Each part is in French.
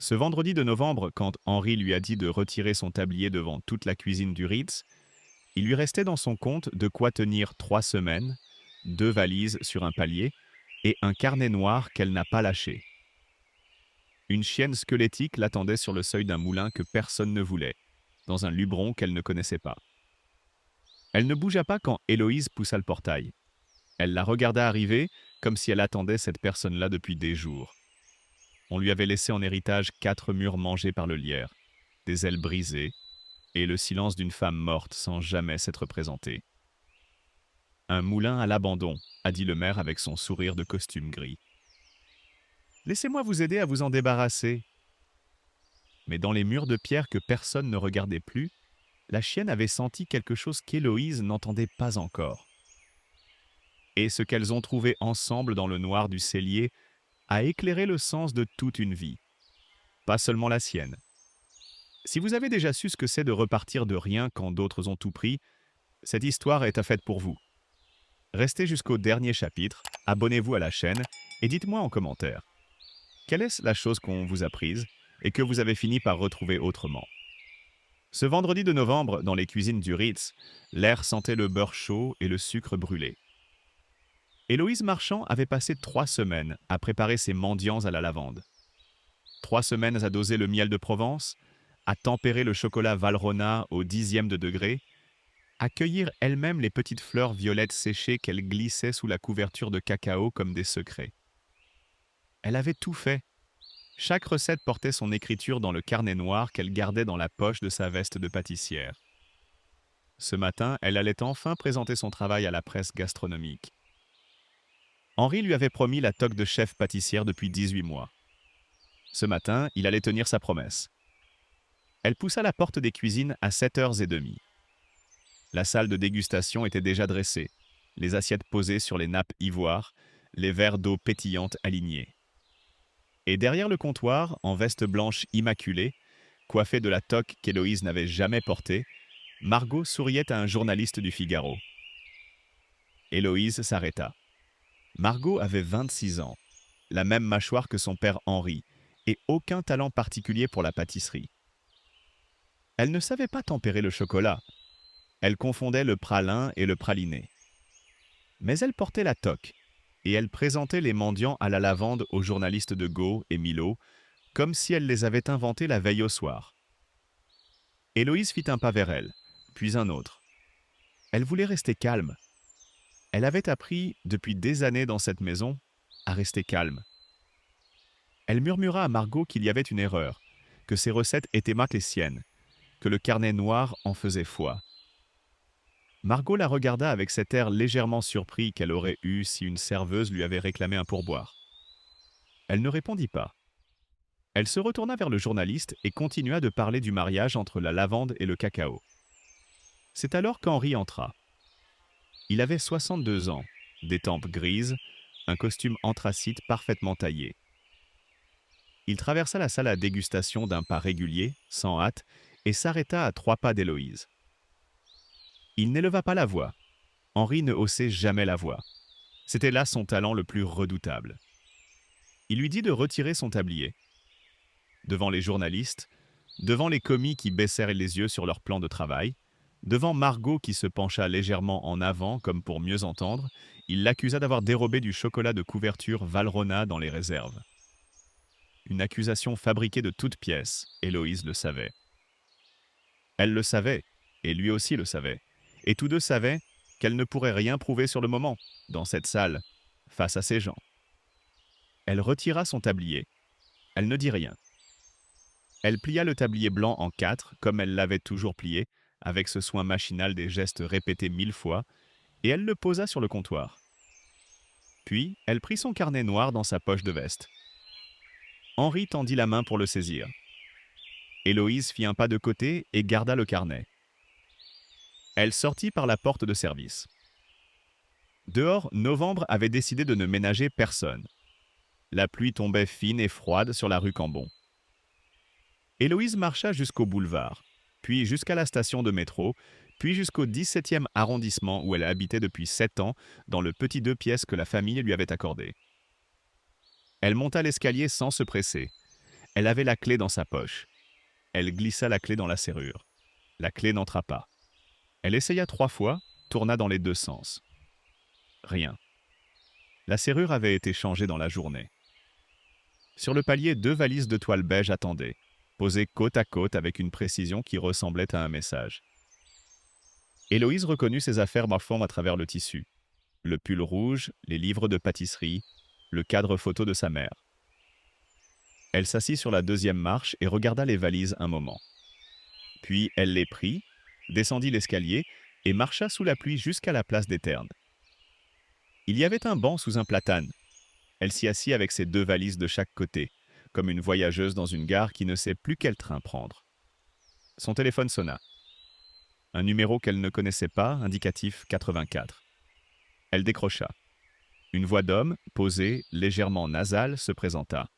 Ce vendredi de novembre, quand Henri lui a dit de retirer son tablier devant toute la cuisine du Ritz, il lui restait dans son compte de quoi tenir 3 semaines, 2 valises sur un palier et un carnet noir qu'elle n'a pas lâché. Une chienne squelettique l'attendait sur le seuil d'un moulin que personne ne voulait, dans un luberon qu'elle ne connaissait pas. Elle ne bougea pas quand Héloïse poussa le portail. Elle la regarda arriver comme si elle attendait cette personne-là depuis des jours. On lui avait laissé en héritage 4 murs mangés par le lierre, des ailes brisées et le silence d'une femme morte sans jamais s'être présentée. Un moulin à l'abandon, a dit le maire avec son sourire de costume gris. Laissez-moi vous aider à vous en débarrasser. Mais dans les murs de pierre que personne ne regardait plus, la chienne avait senti quelque chose qu'Héloïse n'entendait pas encore. Et ce qu'elles ont trouvé ensemble dans le noir du cellier a éclairé le sens de toute une vie, pas seulement la sienne. Si vous avez déjà su ce que c'est de repartir de rien quand d'autres ont tout pris, cette histoire est à faite pour vous. Restez jusqu'au dernier chapitre, abonnez-vous à la chaîne et dites-moi en commentaire. Quelle est la chose qu'on vous a prise et que vous avez fini par retrouver autrement? Ce vendredi de novembre, dans les cuisines du Ritz, l'air sentait le beurre chaud et le sucre brûlé. Héloïse Marchand avait passé 3 semaines à préparer ses mendiants à la lavande. 3 semaines à doser le miel de Provence, à tempérer le chocolat Valrhona au 10e de degré, à cueillir elle-même les petites fleurs violettes séchées qu'elle glissait sous la couverture de cacao comme des secrets. Elle avait tout fait. Chaque recette portait son écriture dans le carnet noir qu'elle gardait dans la poche de sa veste de pâtissière. Ce matin, elle allait enfin présenter son travail à la presse gastronomique. Henri lui avait promis la toque de chef pâtissière depuis 18 mois. Ce matin, il allait tenir sa promesse. Elle poussa la porte des cuisines à 7h30. La salle de dégustation était déjà dressée, les assiettes posées sur les nappes ivoire, les verres d'eau pétillante alignés. Et derrière le comptoir, en veste blanche immaculée, coiffée de la toque qu'Héloïse n'avait jamais portée, Margot souriait à un journaliste du Figaro. Héloïse s'arrêta. Margot avait 26 ans, la même mâchoire que son père Henri, et aucun talent particulier pour la pâtisserie. Elle ne savait pas tempérer le chocolat. Elle confondait le pralin et le praliné. Mais elle portait la toque, et elle présentait les mendiants à la lavande aux journalistes de Gau et Milo, comme si elle les avait inventés la veille au soir. Héloïse fit un pas vers elle, puis un autre. Elle voulait rester calme. Elle avait appris, depuis des années dans cette maison, à rester calme. Elle murmura à Margot qu'il y avait une erreur, que ses recettes étaient mal les siennes, que le carnet noir en faisait foi. Margot la regarda avec cet air légèrement surpris qu'elle aurait eu si une serveuse lui avait réclamé un pourboire. Elle ne répondit pas. Elle se retourna vers le journaliste et continua de parler du mariage entre la lavande et le cacao. C'est alors qu'Henri entra. Il avait 62 ans, des tempes grises, un costume anthracite parfaitement taillé. Il traversa la salle à dégustation d'un pas régulier, sans hâte, et s'arrêta à 3 pas d'Héloïse. Il n'éleva pas la voix. Henri ne haussait jamais la voix. C'était là son talent le plus redoutable. Il lui dit de retirer son tablier. Devant les journalistes, devant les commis qui baissèrent les yeux sur leur plan de travail, devant Margot qui se pencha légèrement en avant comme pour mieux entendre, il l'accusa d'avoir dérobé du chocolat de couverture Valrhona dans les réserves. Une accusation fabriquée de toutes pièces, Héloïse le savait. Elle le savait, et lui aussi le savait. Et tous deux savaient qu'elle ne pourrait rien prouver sur le moment, dans cette salle, face à ces gens. Elle retira son tablier. Elle ne dit rien. Elle plia le tablier blanc en 4, comme elle l'avait toujours plié, avec ce soin machinal des gestes répétés 1000 fois, et elle le posa sur le comptoir. Puis, elle prit son carnet noir dans sa poche de veste. Henri tendit la main pour le saisir. Héloïse fit un pas de côté et garda le carnet. Elle sortit par la porte de service. Dehors, Novembre avait décidé de ne ménager personne. La pluie tombait fine et froide sur la rue Cambon. Héloïse marcha jusqu'au boulevard, puis jusqu'à la station de métro, puis jusqu'au 17e arrondissement où elle habitait depuis 7 ans, dans le petit 2 pièces que la famille lui avait accordé. Elle monta l'escalier sans se presser. Elle avait la clé dans sa poche. Elle glissa la clé dans la serrure. La clé n'entra pas. Elle essaya 3 fois, tourna dans les deux sens. Rien. La serrure avait été changée dans la journée. Sur le palier, 2 valises de toile beige attendaient, posées côte à côte avec une précision qui ressemblait à un message. Héloïse reconnut ses affaires marchant à travers le tissu. Le pull rouge, les livres de pâtisserie, le cadre photo de sa mère. Elle s'assit sur la 2e marche et regarda les valises un moment. Puis elle les prit, descendit l'escalier et marcha sous la pluie jusqu'à la place des Ternes. Il y avait un banc sous un platane. Elle s'y assit avec ses 2 valises de chaque côté, comme une voyageuse dans une gare qui ne sait plus quel train prendre. Son téléphone sonna. Un numéro qu'elle ne connaissait pas, indicatif 84. Elle décrocha. Une voix d'homme, posée, légèrement nasale, se présenta.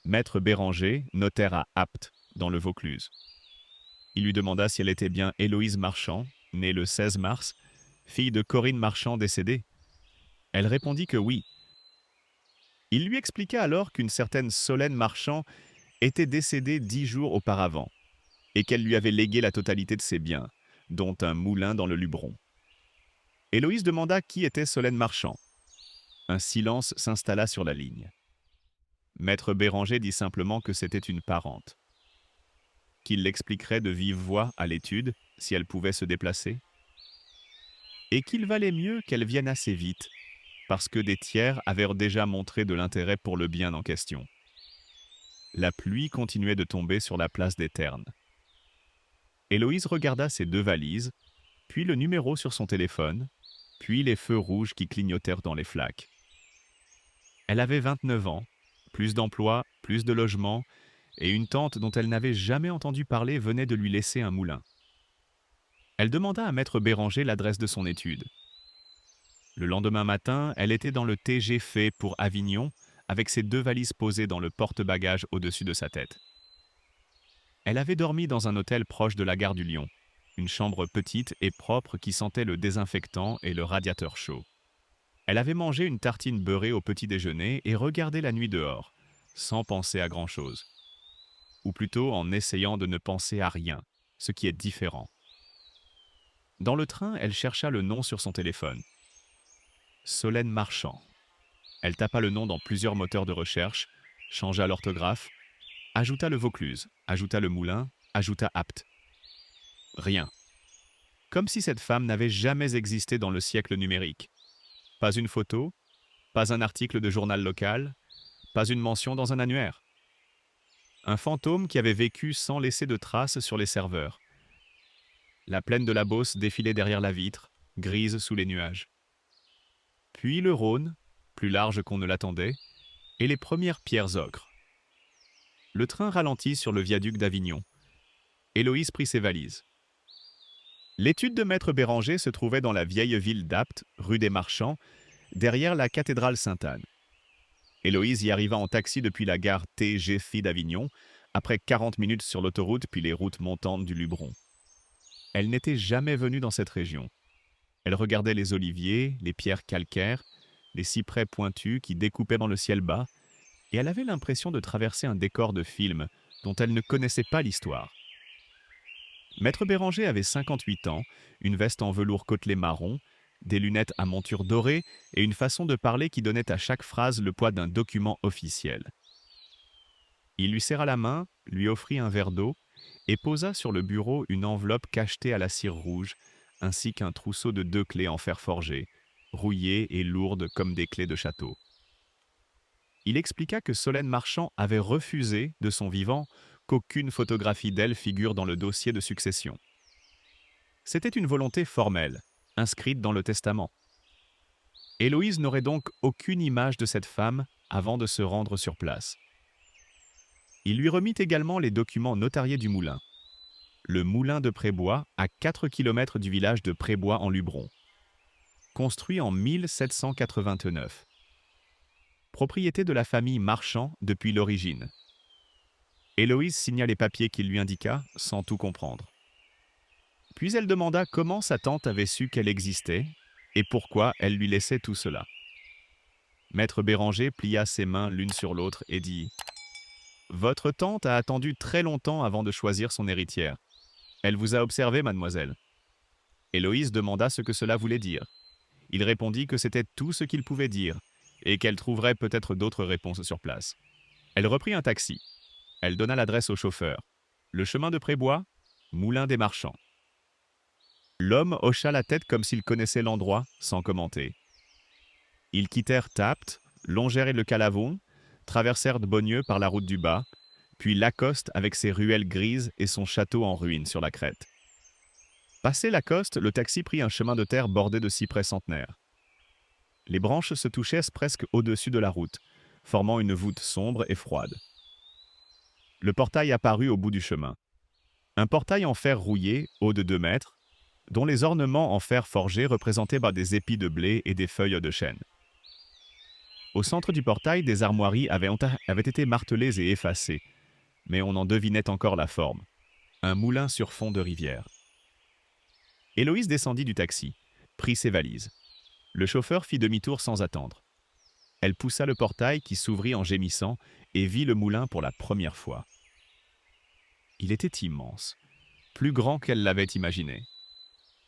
Maître Béranger, notaire à Apt, dans le Vaucluse. Il lui demanda si elle était bien Héloïse Marchand, née le 16 mars, fille de Corinne Marchand décédée. Elle répondit que oui. Il lui expliqua alors qu'une certaine Solène Marchand était décédée 10 jours auparavant et qu'elle lui avait légué la totalité de ses biens, dont un moulin dans le Luberon. Héloïse demanda qui était Solène Marchand. Un silence s'installa sur la ligne. Maître Béranger dit simplement que c'était une parente. Qu'il l'expliquerait de vive voix à l'étude, si elle pouvait se déplacer. Et qu'il valait mieux qu'elle vienne assez vite, parce que des tiers avaient déjà montré de l'intérêt pour le bien en question. La pluie continuait de tomber sur la place des Ternes. Héloïse regarda ses 2 valises, puis le numéro sur son téléphone, puis les feux rouges qui clignotèrent dans les flaques. Elle avait 29 ans, plus d'emploi, plus de logement, et une tante dont elle n'avait jamais entendu parler venait de lui laisser un moulin. Elle demanda à Maître Béranger l'adresse de son étude. Le lendemain matin, elle était dans le TG fait pour Avignon, avec ses 2 valises posées dans le porte-bagages au-dessus de sa tête. Elle avait dormi dans un hôtel proche de la gare du Lion, une chambre petite et propre qui sentait le désinfectant et le radiateur chaud. Elle avait mangé une tartine beurrée au petit déjeuner et regardé la nuit dehors, sans penser à grand-chose. Ou plutôt en essayant de ne penser à rien, ce qui est différent. Dans le train, elle chercha le nom sur son téléphone. Solène Marchand. Elle tapa le nom dans plusieurs moteurs de recherche, changea l'orthographe, ajouta le Vaucluse, ajouta le Moulin, ajouta Apt. Rien. Comme si cette femme n'avait jamais existé dans le siècle numérique. Pas une photo, pas un article de journal local, pas une mention dans un annuaire. Un fantôme qui avait vécu sans laisser de traces sur les serveurs. La plaine de la Beauce défilait derrière la vitre, grise sous les nuages. Puis le Rhône, plus large qu'on ne l'attendait, et les premières pierres ocres. Le train ralentit sur le viaduc d'Avignon. Héloïse prit ses valises. L'étude de Maître Béranger se trouvait dans la vieille ville d'Apt, rue des Marchands, derrière la cathédrale Sainte-Anne. Héloïse y arriva en taxi depuis la gare TGFI d'Avignon, après 40 minutes sur l'autoroute puis les routes montantes du Luberon. Elle n'était jamais venue dans cette région. Elle regardait les oliviers, les pierres calcaires, les cyprès pointus qui découpaient dans le ciel bas, et elle avait l'impression de traverser un décor de film dont elle ne connaissait pas l'histoire. Maître Béranger avait 58 ans, une veste en velours côtelé marron, des lunettes à monture dorée et une façon de parler qui donnait à chaque phrase le poids d'un document officiel. Il lui serra la main, lui offrit un verre d'eau et posa sur le bureau une enveloppe cachetée à la cire rouge, ainsi qu'un trousseau de 2 clés en fer forgé, rouillées et lourdes comme des clés de château. Il expliqua que Solène Marchand avait refusé, de son vivant, qu'aucune photographie d'elle figure dans le dossier de succession. C'était une volonté formelle, inscrite dans le testament. Héloïse n'aurait donc aucune image de cette femme avant de se rendre sur place. Il lui remit également les documents notariés du moulin. Le moulin de Prébois, à 4 km du village de Prébois en Luberon. Construit en 1789. Propriété de la famille Marchand depuis l'origine. Héloïse signa les papiers qu'il lui indiqua, sans tout comprendre. Puis elle demanda comment sa tante avait su qu'elle existait et pourquoi elle lui laissait tout cela. Maître Béranger plia ses mains l'une sur l'autre et dit Votre tante a attendu très longtemps avant de choisir son héritière. Elle vous a observé, mademoiselle. Héloïse demanda ce que cela voulait dire. Il répondit que c'était tout ce qu'il pouvait dire, et qu'elle trouverait peut-être d'autres réponses sur place. Elle reprit un taxi. Elle donna l'adresse au chauffeur. Le chemin de Prébois, Moulin des Marchands. L'homme hocha la tête comme s'il connaissait l'endroit, sans commenter. Ils quittèrent Tapte, longèrent le Calavon, traversèrent Beaunieu par la route du Bas, puis Lacoste avec ses ruelles grises et son château en ruine sur la crête. Passé Lacoste, le taxi prit un chemin de terre bordé de cyprès centenaires. Les branches se touchaient presque au-dessus de la route, formant une voûte sombre et froide. Le portail apparut au bout du chemin. Un portail en fer rouillé, haut de 2 mètres, dont les ornements en fer forgé représentaient des épis de blé et des feuilles de chêne. Au centre du portail, des armoiries avaient été martelées et effacées, mais on en devinait encore la forme. Un moulin sur fond de rivière. Héloïse descendit du taxi, prit ses valises. Le chauffeur fit demi-tour sans attendre. Elle poussa le portail qui s'ouvrit en gémissant et vit le moulin pour la première fois. Il était immense, plus grand qu'elle l'avait imaginé.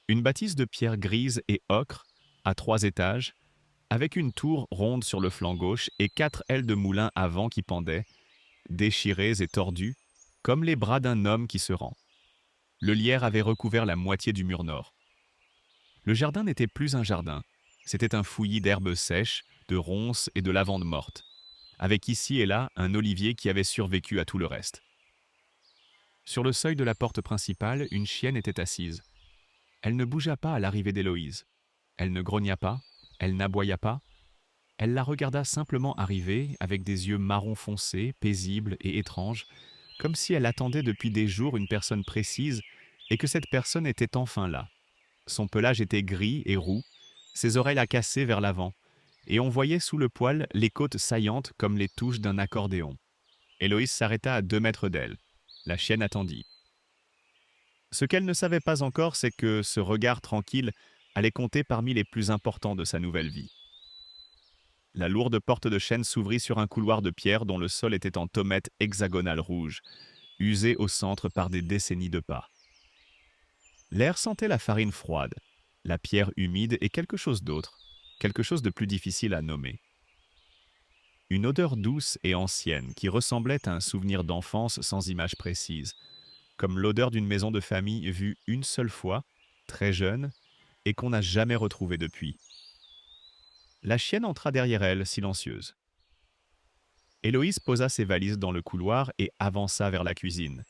Une bâtisse de pierre grise et ocre, à 3 étages, avec une tour ronde sur le flanc gauche et 4 ailes de moulin avant qui pendaient, déchirées et tordues, comme les bras d'un homme qui se rend. Le lierre avait recouvert la moitié du mur nord. Le jardin n'était plus un jardin, c'était un fouillis d'herbes sèches, de ronces et de lavandes mortes, avec ici et là un olivier qui avait survécu à tout le reste. Sur le seuil de la porte principale, une chienne était assise. Elle ne bougea pas à l'arrivée d'Héloïse. Elle ne grogna pas, elle n'aboya pas. Elle la regarda simplement arriver avec des yeux marron foncé, paisibles et étranges, comme si elle attendait depuis des jours une personne précise et que cette personne était enfin là. Son pelage était gris et roux, ses oreilles accassées vers l'avant, et on voyait sous le poil les côtes saillantes comme les touches d'un accordéon. Héloïse s'arrêta à 2 mètres d'elle. La chienne attendit. Ce qu'elle ne savait pas encore, c'est que ce regard tranquille allait compter parmi les plus importants de sa nouvelle vie. La lourde porte de chêne s'ouvrit sur un couloir de pierre dont le sol était en tomettes hexagonales rouges, usé au centre par des décennies de pas. L'air sentait la farine froide, la pierre humide et quelque chose d'autre, quelque chose de plus difficile à nommer. Une odeur douce et ancienne qui ressemblait à un souvenir d'enfance sans image précise, comme l'odeur d'une maison de famille vue une seule fois, très jeune, et qu'on n'a jamais retrouvée depuis. La chienne entra derrière elle, silencieuse. Héloïse posa ses valises dans le couloir et avança vers la cuisine.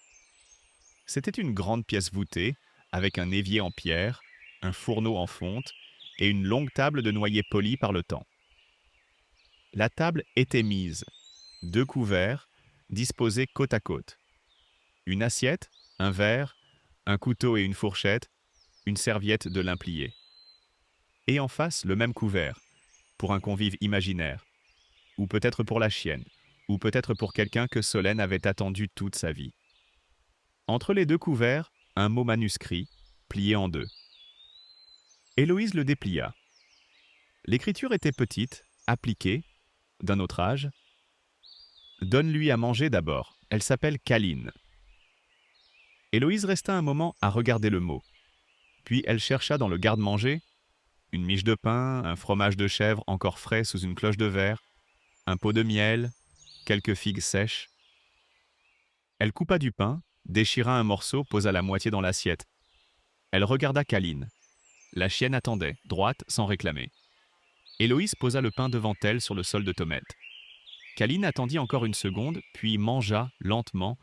C'était une grande pièce voûtée, avec un évier en pierre, un fourneau en fonte et une longue table de noyer polie par le temps. La table était mise, 2 couverts, disposés côte à côte. Une assiette, un verre, un couteau et une fourchette, une serviette de lin plié. Et en face, le même couvert, pour un convive imaginaire, ou peut-être pour la chienne, ou peut-être pour quelqu'un que Solène avait attendu toute sa vie. Entre les 2 couverts, un mot manuscrit, plié en 2. Héloïse le déplia. L'écriture était petite, appliquée, d'un autre âge. Donne-lui à manger d'abord, elle s'appelle Caline. Héloïse resta un moment à regarder le mot. Puis elle chercha dans le garde-manger une miche de pain, un fromage de chèvre encore frais sous une cloche de verre, un pot de miel, quelques figues sèches. Elle coupa du pain, déchira un morceau, posa la moitié dans l'assiette. Elle regarda Caline. La chienne attendait, droite, sans réclamer. Héloïse posa le pain devant elle sur le sol de tomettes. Caline attendit encore une seconde, puis mangea, lentement,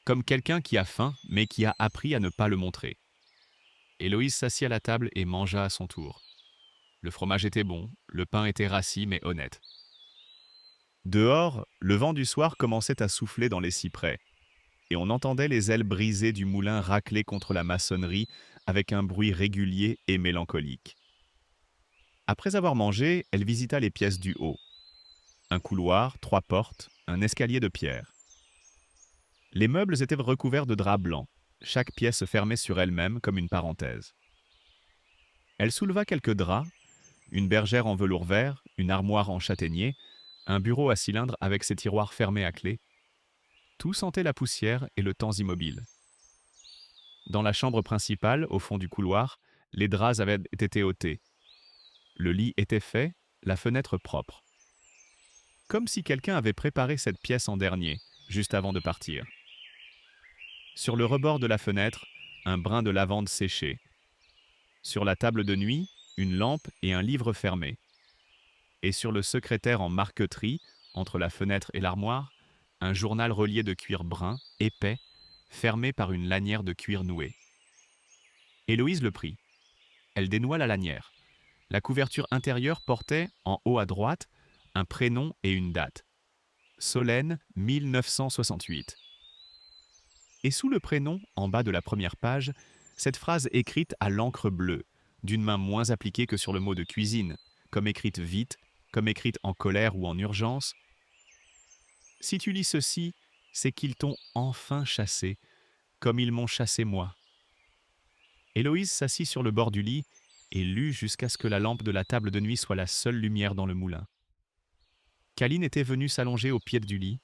comme quelqu'un qui a faim, mais qui a appris à ne pas le montrer. Héloïse s'assit à la table et mangea à son tour. Le fromage était bon, le pain était rassis mais honnête. Dehors, le vent du soir commençait à souffler dans les cyprès, et on entendait les ailes brisées du moulin racler contre la maçonnerie avec un bruit régulier et mélancolique. Après avoir mangé, elle visita les pièces du haut. Un couloir, 3 portes, un escalier de pierre. Les meubles étaient recouverts de draps blancs, chaque pièce fermée sur elle-même comme une parenthèse. Elle souleva quelques draps, une bergère en velours vert, une armoire en châtaignier, un bureau à cylindre avec ses tiroirs fermés à clé. Tout sentait la poussière et le temps immobile. Dans la chambre principale, au fond du couloir, les draps avaient été ôtés. Le lit était fait, la fenêtre propre. Comme si quelqu'un avait préparé cette pièce en dernier, juste avant de partir. Sur le rebord de la fenêtre, un brin de lavande séché. Sur la table de nuit, une lampe et un livre fermé. Et sur le secrétaire en marqueterie, entre la fenêtre et l'armoire, un journal relié de cuir brun, épais, fermé par une lanière de cuir nouée. Héloïse le prit. Elle dénoua la lanière. La couverture intérieure portait, en haut à droite, un prénom et une date. Solène 1968. Et sous le prénom, en bas de la première page, cette phrase écrite à l'encre bleue, d'une main moins appliquée que sur le mot de cuisine, comme écrite vite, comme écrite en colère ou en urgence. Si tu lis ceci, c'est qu'ils t'ont enfin chassé, comme ils m'ont chassé moi. Héloïse s'assit sur le bord du lit et lut jusqu'à ce que la lampe de la table de nuit soit la seule lumière dans le moulin. Caline était venue s'allonger au pied du lit,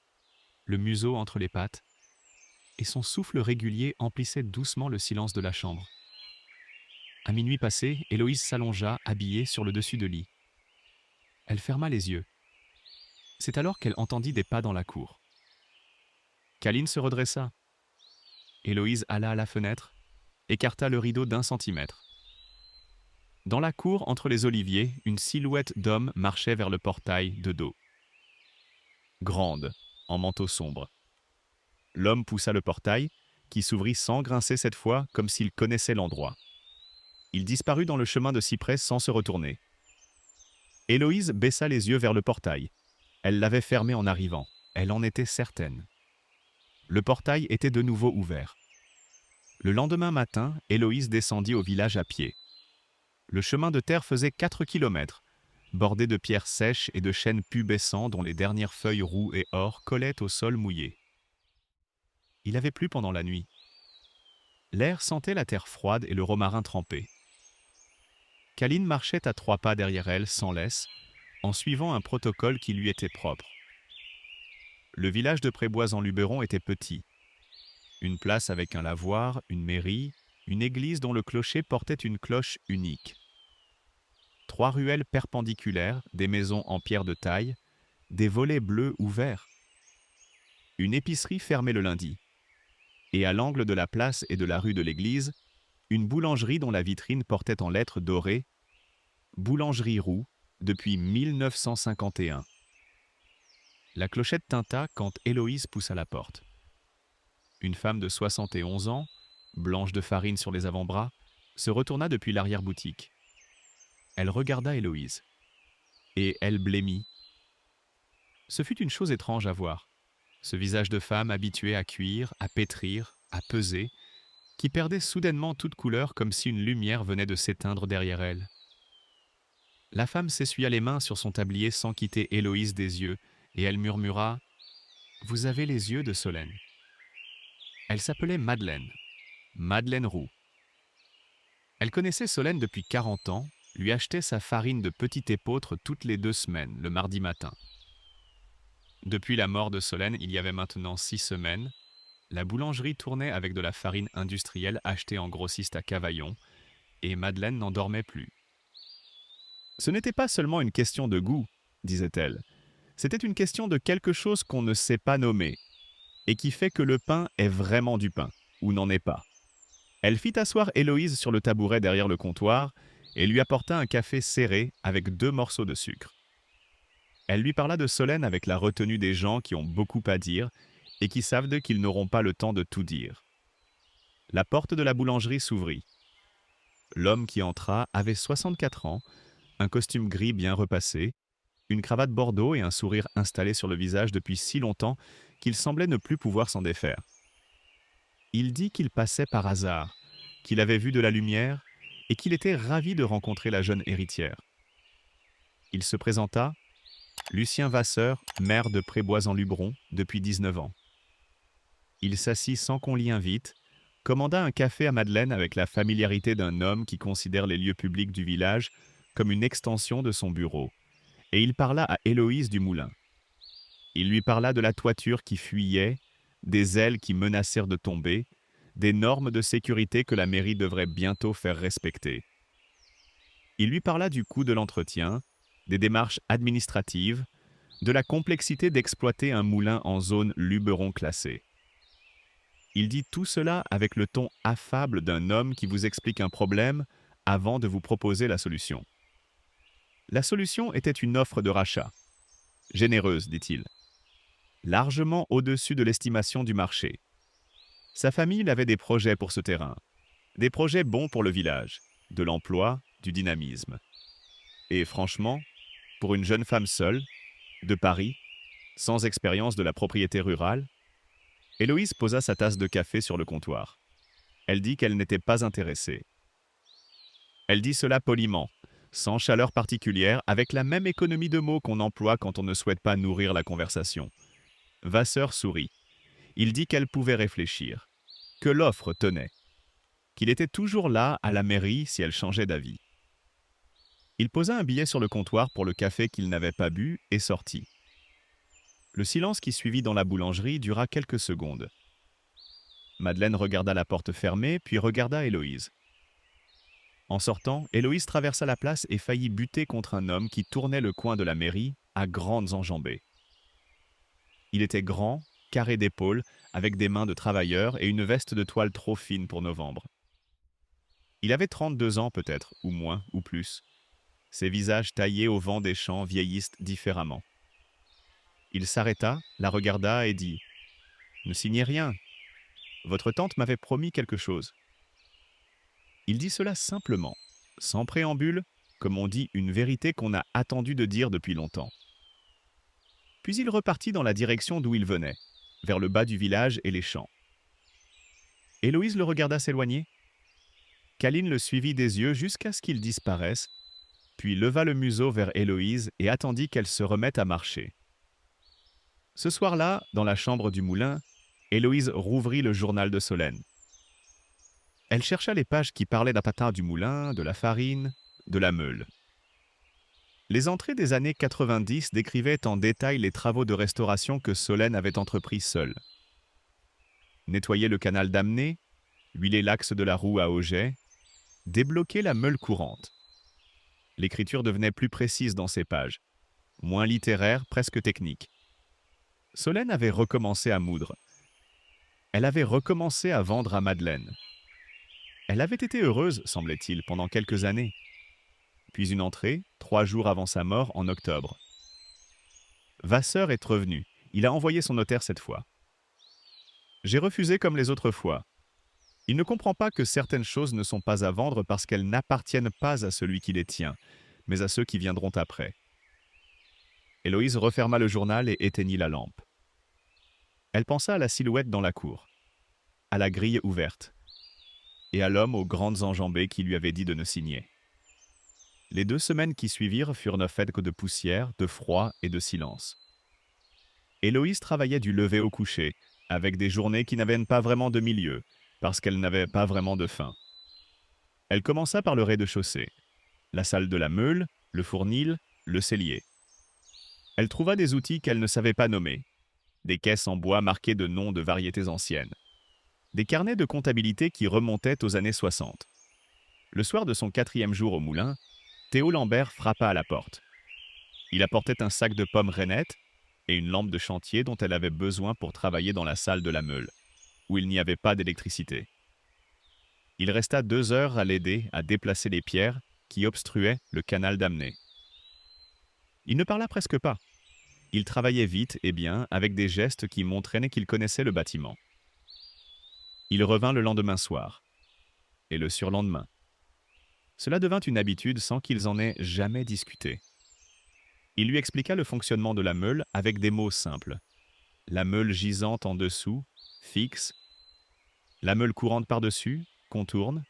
le museau entre les pattes, et son souffle régulier emplissait doucement le silence de la chambre. À minuit passé, Héloïse s'allongea, habillée, sur le dessus de lit. Elle ferma les yeux. C'est alors qu'elle entendit des pas dans la cour. Caline se redressa. Héloïse alla à la fenêtre, écarta le rideau d'1 centimètre. Dans la cour, entre les oliviers, une silhouette d'homme marchait vers le portail de dos. Grande, en manteau sombre. L'homme poussa le portail, qui s'ouvrit sans grincer cette fois, comme s'il connaissait l'endroit. Il disparut dans le chemin de cyprès sans se retourner. Héloïse baissa les yeux vers le portail. Elle l'avait fermé en arrivant. Elle en était certaine. Le portail était de nouveau ouvert. Le lendemain matin, Héloïse descendit au village à pied. Le chemin de terre faisait 4 kilomètres, bordé de pierres sèches et de chênes pubescents dont les dernières feuilles roux et or collaient au sol mouillé. Il avait plu pendant la nuit. L'air sentait la terre froide et le romarin trempé. Caline marchait à 3 pas derrière elle, sans laisse, en suivant un protocole qui lui était propre. Le village de Préboise-en-Luberon était petit. Une place avec un lavoir, une mairie, une église dont le clocher portait une cloche unique. 3 ruelles perpendiculaires, des maisons en pierre de taille, des volets bleus ouverts. Une épicerie fermée le lundi. Et à l'angle de la place et de la rue de l'église, une boulangerie dont la vitrine portait en lettres dorées « Boulangerie Roux, depuis 1951 ». La clochette tinta quand Héloïse poussa la porte. Une femme de 71 ans, blanche de farine sur les avant-bras, se retourna depuis l'arrière-boutique. Elle regarda Héloïse. Et elle blêmit. Ce fut une chose étrange à voir. Ce visage de femme habituée à cuire, à pétrir, à peser, qui perdait soudainement toute couleur comme si une lumière venait de s'éteindre derrière elle. La femme s'essuya les mains sur son tablier sans quitter Héloïse des yeux, et elle murmura « Vous avez les yeux de Solène ». Elle s'appelait Madeleine, Madeleine Roux. Elle connaissait Solène depuis 40 ans, lui achetait sa farine de petit épeautre toutes les 2 semaines, le mardi matin. Depuis la mort de Solène, il y avait maintenant 6 semaines, la boulangerie tournait avec de la farine industrielle achetée en grossiste à Cavaillon, et Madeleine n'en dormait plus. Ce n'était pas seulement une question de goût, disait-elle. C'était une question de quelque chose qu'on ne sait pas nommer, et qui fait que le pain est vraiment du pain, ou n'en est pas. Elle fit asseoir Héloïse sur le tabouret derrière le comptoir et lui apporta un café serré avec 2 morceaux de sucre. Elle lui parla de Solène avec la retenue des gens qui ont beaucoup à dire et qui savent qu'ils n'auront pas le temps de tout dire. La porte de la boulangerie s'ouvrit. L'homme qui entra avait 64 ans, un costume gris bien repassé, une cravate bordeaux et un sourire installé sur le visage depuis si longtemps qu'il semblait ne plus pouvoir s'en défaire. Il dit qu'il passait par hasard, qu'il avait vu de la lumière et qu'il était ravi de rencontrer la jeune héritière. Il se présenta, Lucien Vasseur, maire de Préboise-en-Luberon, depuis 19 ans. Il s'assit sans qu'on l'y invite, commanda un café à Madeleine avec la familiarité d'un homme qui considère les lieux publics du village comme une extension de son bureau, et il parla à Héloïse du moulin. Il lui parla de la toiture qui fuyait, des ailes qui menacèrent de tomber, des normes de sécurité que la mairie devrait bientôt faire respecter. Il lui parla du coût de l'entretien, des démarches administratives, de la complexité d'exploiter un moulin en zone Luberon classée. Il dit tout cela avec le ton affable d'un homme qui vous explique un problème avant de vous proposer la solution. La solution était une offre de rachat. Généreuse, dit-il. Largement au-dessus de l'estimation du marché. Sa famille avait des projets pour ce terrain. Des projets bons pour le village, de l'emploi, du dynamisme. Et franchement, pour une jeune femme seule, de Paris, sans expérience de la propriété rurale, Héloïse posa sa tasse de café sur le comptoir. Elle dit qu'elle n'était pas intéressée. Elle dit cela poliment, sans chaleur particulière, avec la même économie de mots qu'on emploie quand on ne souhaite pas nourrir la conversation. Vasseur sourit. Il dit qu'elle pouvait réfléchir, que l'offre tenait, qu'il était toujours là à la mairie si elle changeait d'avis. Il posa un billet sur le comptoir pour le café qu'il n'avait pas bu et sortit. Le silence qui suivit dans la boulangerie dura quelques secondes. Madeleine regarda la porte fermée, puis regarda Héloïse. En sortant, Héloïse traversa la place et faillit buter contre un homme qui tournait le coin de la mairie, à grandes enjambées. Il était grand, carré d'épaules, avec des mains de travailleur et une veste de toile trop fine pour novembre. Il avait 32 ans peut-être, ou moins, ou plus. Ses visages taillés au vent des champs vieillissent différemment. Il s'arrêta, la regarda et dit « Ne signez rien. Votre tante m'avait promis quelque chose. » Il dit cela simplement, sans préambule, comme on dit une vérité qu'on a attendu de dire depuis longtemps. Puis il repartit dans la direction d'où il venait, vers le bas du village et les champs. Héloïse le regarda s'éloigner. Caline le suivit des yeux jusqu'à ce qu'il disparaisse, puis leva le museau vers Héloïse et attendit qu'elle se remette à marcher. Ce soir-là, dans la chambre du moulin, Héloïse rouvrit le journal de Solène. Elle chercha les pages qui parlaient d'Apatin du moulin, de la farine, de la meule. Les entrées des années 90 décrivaient en détail les travaux de restauration que Solène avait entrepris seule. Nettoyer le canal d'Amné, huiler l'axe de la roue à Auget, débloquer la meule courante. L'écriture devenait plus précise dans ces pages, moins littéraire, presque technique. Solène avait recommencé à moudre. Elle avait recommencé à vendre à Madeleine. Elle avait été heureuse, semblait-il, pendant quelques années. Puis une entrée, 3 jours avant sa mort, en octobre. Vasseur est revenu. Il a envoyé son notaire cette fois. J'ai refusé comme les autres fois. Il ne comprend pas que certaines choses ne sont pas à vendre parce qu'elles n'appartiennent pas à celui qui les tient, mais à ceux qui viendront après. Héloïse referma le journal et éteignit la lampe. Elle pensa à la silhouette dans la cour, à la grille ouverte, et à l'homme aux grandes enjambées qui lui avait dit de ne signer. Les 2 semaines qui suivirent furent ne faites que de poussière, de froid et de silence. Héloïse travaillait du lever au coucher, avec des journées qui n'avaient pas vraiment de milieu, parce qu'elle n'avait pas vraiment de fin. Elle commença par le rez-de-chaussée, la salle de la meule, le fournil, le cellier. Elle trouva des outils qu'elle ne savait pas nommer, des caisses en bois marquées de noms de variétés anciennes, des carnets de comptabilité qui remontaient aux années 60. Le soir de son 4e jour au moulin, Théo Lambert frappa à la porte. Il apportait un sac de pommes rainettes et une lampe de chantier dont elle avait besoin pour travailler dans la salle de la meule, où il n'y avait pas d'électricité. Il resta 2 heures à l'aider à déplacer les pierres qui obstruaient le canal d'Amné. Il ne parla presque pas. Il travaillait vite et bien, avec des gestes qui montraient qu'il connaissait le bâtiment. Il revint le lendemain soir, et le surlendemain. Cela devint une habitude sans qu'ils en aient jamais discuté. Il lui expliqua le fonctionnement de la meule avec des mots simples. La meule gisante en dessous, fixe. La meule courante par-dessus, contourne.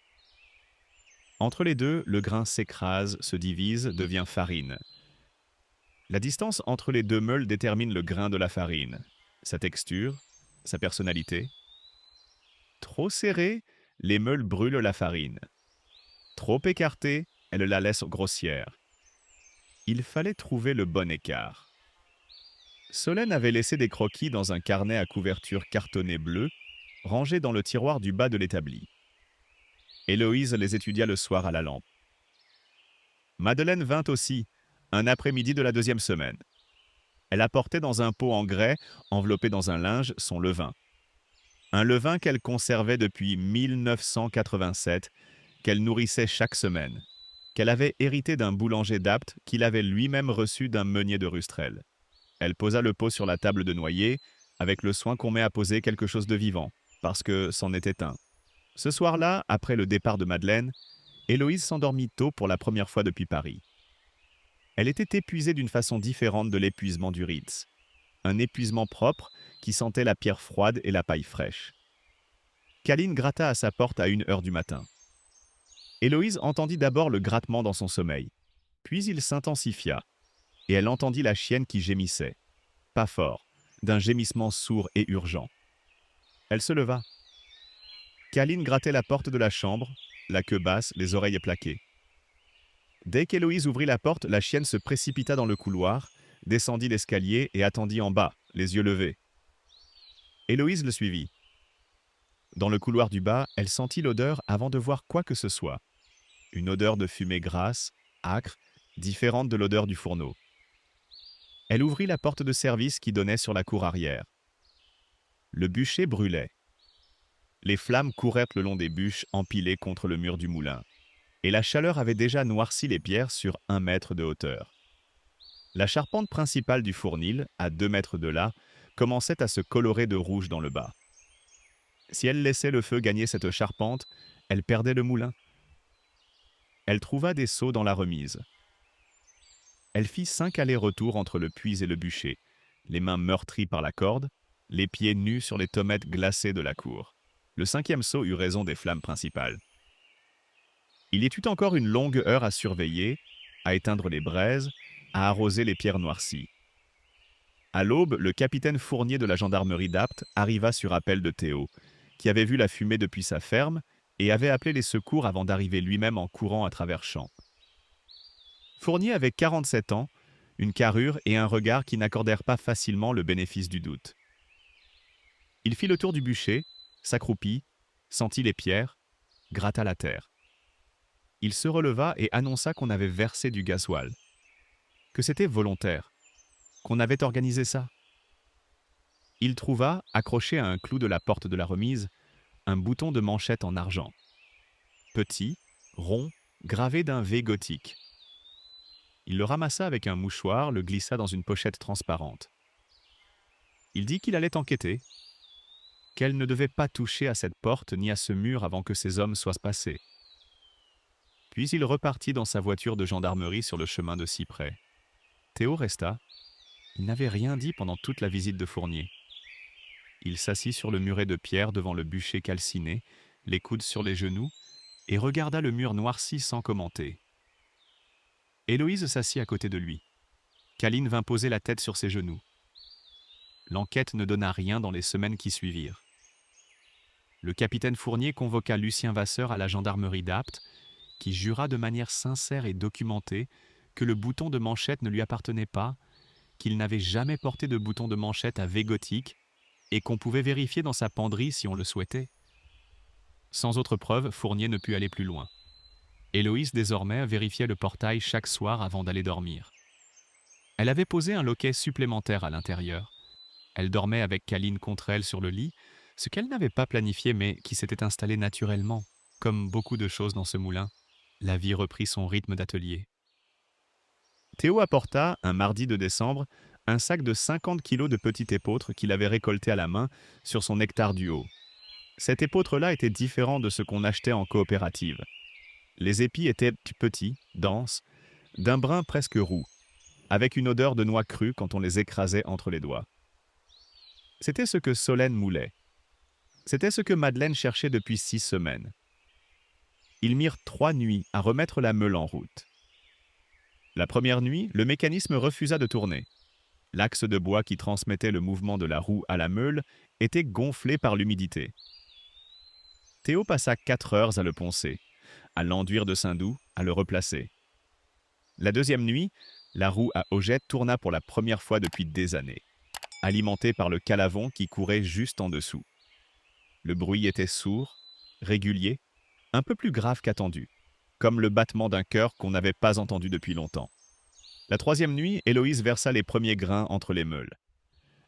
Entre les deux, le grain s'écrase, se divise, devient farine. La distance entre les 2 meules détermine le grain de la farine, sa texture, sa personnalité. Trop serrée, les meules brûlent la farine. Trop écartée, elles la laissent grossière. Il fallait trouver le bon écart. Solène avait laissé des croquis dans un carnet à couverture cartonnée bleue, rangé dans le tiroir du bas de l'établi. Héloïse les étudia le soir à la lampe. Madeleine vint aussi, un après-midi de la deuxième semaine. Elle apportait dans un pot en grès, enveloppé dans un linge, son levain. Un levain qu'elle conservait depuis 1987, qu'elle nourrissait chaque semaine, qu'elle avait hérité d'un boulanger d'Apt qu'il avait lui-même reçu d'un meunier de Rustrel. Elle posa le pot sur la table de noyer, avec le soin qu'on met à poser quelque chose de vivant, parce que c'en était un. Ce soir-là, après le départ de Madeleine, Héloïse s'endormit tôt pour la première fois depuis Paris. Elle était épuisée d'une façon différente de l'épuisement du Ritz. Un épuisement propre qui sentait la pierre froide et la paille fraîche. Caline gratta à sa porte à 1 heure du matin. Héloïse entendit d'abord le grattement dans son sommeil. Puis il s'intensifia, et elle entendit la chienne qui gémissait. Pas fort, d'un gémissement sourd et urgent. Elle se leva. Caline grattait la porte de la chambre, la queue basse, les oreilles plaquées. Dès qu'Héloïse ouvrit la porte, la chienne se précipita dans le couloir, descendit l'escalier et attendit en bas, les yeux levés. Héloïse le suivit. Dans le couloir du bas, elle sentit l'odeur avant de voir quoi que ce soit. Une odeur de fumée grasse, âcre, différente de l'odeur du fourneau. Elle ouvrit la porte de service qui donnait sur la cour arrière. Le bûcher brûlait. Les flammes couraient le long des bûches empilées contre le mur du moulin, et la chaleur avait déjà noirci les pierres sur 1 mètre de hauteur. La charpente principale du fournil, à 2 mètres de là, commençait à se colorer de rouge dans le bas. Si elle laissait le feu gagner cette charpente, elle perdait le moulin. Elle trouva des seaux dans la remise. Elle fit 5 allers-retours entre le puits et le bûcher, les mains meurtries par la corde, les pieds nus sur les tommettes glacées de la cour. Le 5e seau eut raison des flammes principales. Il y eut encore une longue heure à surveiller, à éteindre les braises, à arroser les pierres noircies. À l'aube, le capitaine Fournier de la gendarmerie d'Apt arriva sur appel de Théo, qui avait vu la fumée depuis sa ferme et avait appelé les secours avant d'arriver lui-même en courant à travers champs. Fournier avait 47 ans, une carrure et un regard qui n'accordèrent pas facilement le bénéfice du doute. Il fit le tour du bûcher, s'accroupit, sentit les pierres, gratta la terre. Il se releva et annonça qu'on avait versé du gasoil, que c'était volontaire, qu'on avait organisé ça. Il trouva, accroché à un clou de la porte de la remise, un bouton de manchette en argent. Petit, rond, gravé d'un V gothique. Il le ramassa avec un mouchoir, le glissa dans une pochette transparente. Il dit qu'il allait enquêter, qu'elle ne devait pas toucher à cette porte ni à ce mur avant que ces hommes soient passés. Puis il repartit dans sa voiture de gendarmerie sur le chemin de Cyprès. Théo resta. Il n'avait rien dit pendant toute la visite de Fournier. Il s'assit sur le muret de pierre devant le bûcher calciné, les coudes sur les genoux, et regarda le mur noirci sans commenter. Héloïse s'assit à côté de lui. Caline vint poser la tête sur ses genoux. L'enquête ne donna rien dans les semaines qui suivirent. Le capitaine Fournier convoqua Lucien Vasseur à la gendarmerie d'Apt, qui jura de manière sincère et documentée que le bouton de manchette ne lui appartenait pas, qu'il n'avait jamais porté de bouton de manchette à V gothique et qu'on pouvait vérifier dans sa penderie si on le souhaitait. Sans autre preuve, Fournier ne put aller plus loin. Héloïse, désormais, vérifiait le portail chaque soir avant d'aller dormir. Elle avait posé un loquet supplémentaire à l'intérieur. Elle dormait avec Caline contre elle sur le lit, ce qu'elle n'avait pas planifié mais qui s'était installé naturellement, comme beaucoup de choses dans ce moulin. La vie reprit son rythme d'atelier. Théo apporta, un mardi de décembre, un sac de 50 kilos de petit épeautre qu'il avait récolté à la main sur son hectare du haut. Cet épeautre-là était différent de ce qu'on achetait en coopérative. Les épis étaient petits, denses, d'un brun presque roux, avec une odeur de noix crues quand on les écrasait entre les doigts. C'était ce que Solène moulait. C'était ce que Madeleine cherchait depuis 6 semaines. Ils mirent 3 nuits à remettre la meule en route. La première nuit, le mécanisme refusa de tourner. L'axe de bois qui transmettait le mouvement de la roue à la meule était gonflé par l'humidité. Théo passa 4 heures à le poncer, à l'enduire de saindoux, à le replacer. La deuxième nuit, la roue à Augette tourna pour la première fois depuis des années. alimenté par le Calavon qui courait juste en dessous. Le bruit était sourd, régulier, un peu plus grave qu'attendu, comme le battement d'un cœur qu'on n'avait pas entendu depuis longtemps. La troisième nuit, Héloïse versa les premiers grains entre les meules.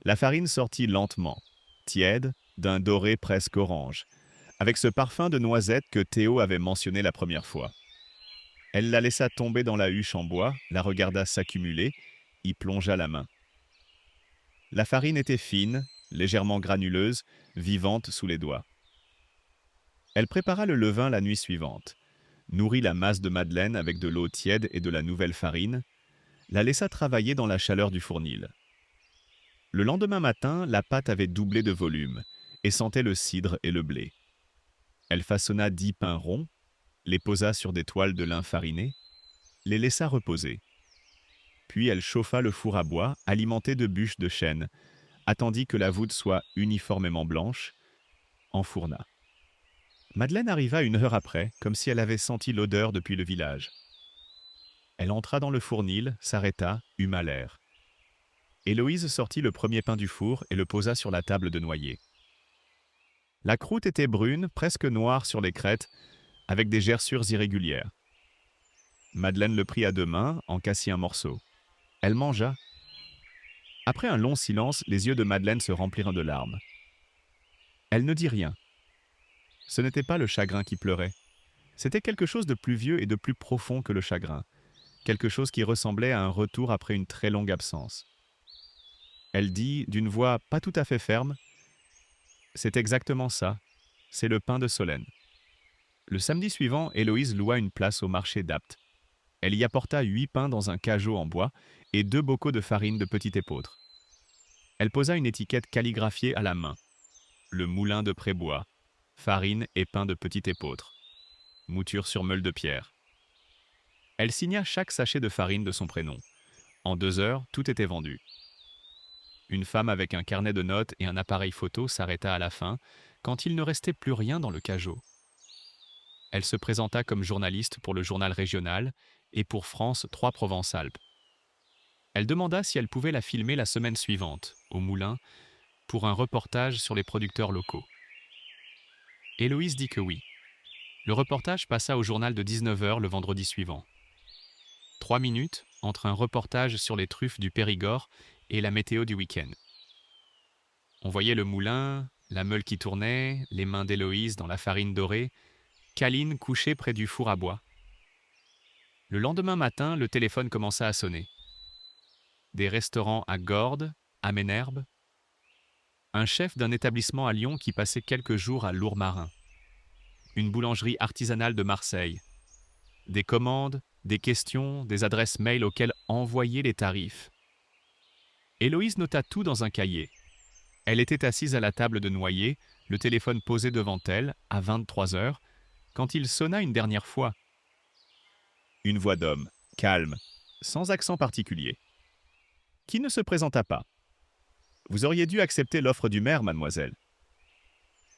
La farine sortit lentement, tiède, d'un doré presque orange, avec ce parfum de noisette que Théo avait mentionné la première fois. Elle la laissa tomber dans la huche en bois, la regarda s'accumuler, y plongea la main. La farine était fine, légèrement granuleuse, vivante sous les doigts. Elle prépara le levain la nuit suivante, nourrit la masse de madeleine avec de l'eau tiède et de la nouvelle farine, la laissa travailler dans la chaleur du fournil. Le lendemain matin, la pâte avait doublé de volume et sentait le cidre et le blé. Elle façonna 10 pains ronds, les posa sur des toiles de lin fariné, les laissa reposer. Puis elle chauffa le four à bois, alimenté de bûches de chêne, attendit que la voûte soit uniformément blanche, enfourna. Madeleine arriva 1 heure après, comme si elle avait senti l'odeur depuis le village. Elle entra dans le fournil, s'arrêta, huma l'air. Héloïse sortit le premier pain du four et le posa sur la table de noyer. La croûte était brune, presque noire sur les crêtes, avec des gerçures irrégulières. Madeleine le prit à 2 mains, en cassit un morceau. Elle mangea. Après un long silence, les yeux de Madeleine se remplirent de larmes. Elle ne dit rien. Ce n'était pas le chagrin qui pleurait. C'était quelque chose de plus vieux et de plus profond que le chagrin, quelque chose qui ressemblait à un retour après une très longue absence. Elle dit, d'une voix pas tout à fait ferme, « C'est exactement ça, c'est le pain de Solène. » Le samedi suivant, Héloïse loua une place au marché d'Apt. Elle y apporta 8 pains dans un cajot en bois et 2 bocaux de farine de petit épeautre. Elle posa une étiquette calligraphiée à la main. Le moulin de Prébois, farine et pain de petit épeautre. Mouture sur meule de pierre. Elle signa chaque sachet de farine de son prénom. En 2 heures, tout était vendu. Une femme avec un carnet de notes et un appareil photo s'arrêta à la fin, quand il ne restait plus rien dans le cajot. Elle se présenta comme journaliste pour le journal régional et pour France 3 Provence-Alpes. Elle demanda si elle pouvait la filmer la semaine suivante, au Moulin, pour un reportage sur les producteurs locaux. Héloïse dit que oui. Le reportage passa au journal de 19h le vendredi suivant. 3 minutes entre un reportage sur les truffes du Périgord et la météo du week-end. On voyait le moulin, la meule qui tournait, les mains d'Héloïse dans la farine dorée, Caline couchée près du four à bois. Le lendemain matin, le téléphone commença à sonner. Des restaurants à Gordes, à Ménherbe. Un chef d'un établissement à Lyon qui passait quelques jours à Lourmarin. Une boulangerie artisanale de Marseille. Des commandes, des questions, des adresses mail auxquelles envoyer les tarifs. Héloïse nota tout dans un cahier. Elle était assise à la table de noyer, le téléphone posé devant elle, à 23h, quand il sonna une dernière fois. Une voix d'homme, calme, sans accent particulier, qui ne se présenta pas. « Vous auriez dû accepter l'offre du maire, mademoiselle. »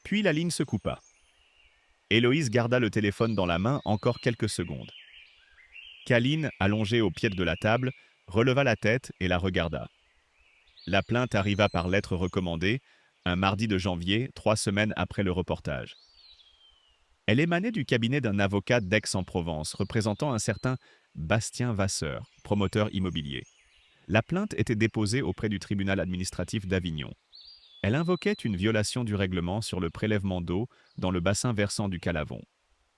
Puis la ligne se coupa. Héloïse garda le téléphone dans la main encore quelques secondes. Caline, allongée au pied de la table, releva la tête et la regarda. La plainte arriva par lettre recommandée, un mardi de janvier, 3 semaines après le reportage. Elle émanait du cabinet d'un avocat d'Aix-en-Provence, représentant un certain Bastien Vasseur, promoteur immobilier. La plainte était déposée auprès du tribunal administratif d'Avignon. Elle invoquait une violation du règlement sur le prélèvement d'eau dans le bassin versant du Calavon,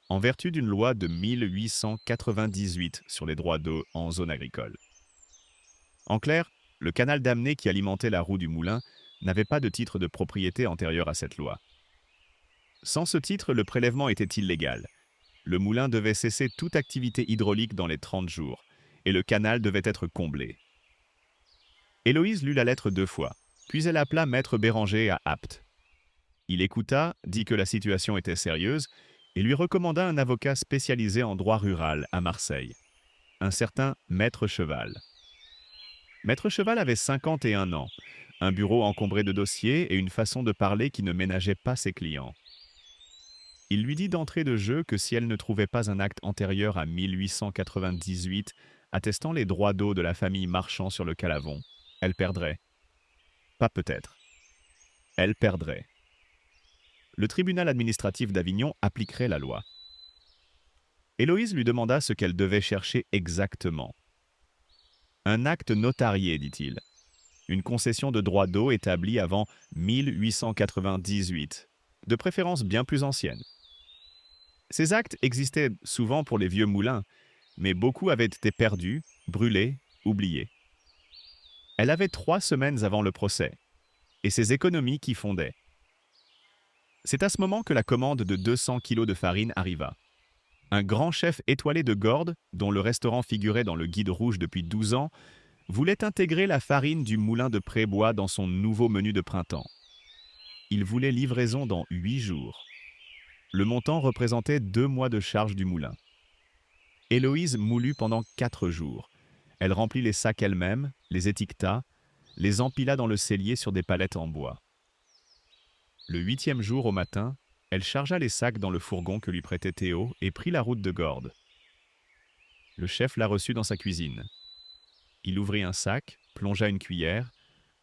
en vertu d'une loi de 1898 sur les droits d'eau en zone agricole. En clair, le canal d'Amné qui alimentait la roue du moulin n'avait pas de titre de propriété antérieur à cette loi. Sans ce titre, le prélèvement était illégal. Le moulin devait cesser toute activité hydraulique dans les 30 jours, et le canal devait être comblé. Héloïse lut la lettre 2 fois, puis elle appela Maître Béranger à Apt. Il écouta, dit que la situation était sérieuse, et lui recommanda un avocat spécialisé en droit rural à Marseille, un certain Maître Cheval. Maître Cheval avait 51 ans, un bureau encombré de dossiers et une façon de parler qui ne ménageait pas ses clients. Il lui dit d'entrée de jeu que si elle ne trouvait pas un acte antérieur à 1898 attestant les droits d'eau de la famille Marchand sur le Calavon, elle perdrait. pas peut-être. Elle perdrait. Le tribunal administratif d'Avignon appliquerait la loi. Héloïse lui demanda ce qu'elle devait chercher exactement. Un acte notarié, dit-il. Une concession de droit d'eau établie avant 1898, de préférence bien plus ancienne. Ces actes existaient souvent pour les vieux moulins, mais beaucoup avaient été perdus, brûlés, oubliés. Elle avait 3 semaines avant le procès, et ses économies qui fondaient. C'est à ce moment que la commande de 200 kilos de farine arriva. Un grand chef étoilé de Gordes, dont le restaurant figurait dans le Guide rouge depuis 12 ans, voulait intégrer la farine du moulin de Prébois dans son nouveau menu de printemps. Il voulait livraison dans 8 jours. Le montant représentait 2 mois de charge du moulin. Héloïse moulut pendant 4 jours. Elle remplit les sacs elle-même, les étiqueta, les empila dans le cellier sur des palettes en bois. Le 8e jour au matin, elle chargea les sacs dans le fourgon que lui prêtait Théo et prit la route de Gordes. Le chef la reçut dans sa cuisine. Il ouvrit un sac, plongea une cuillère,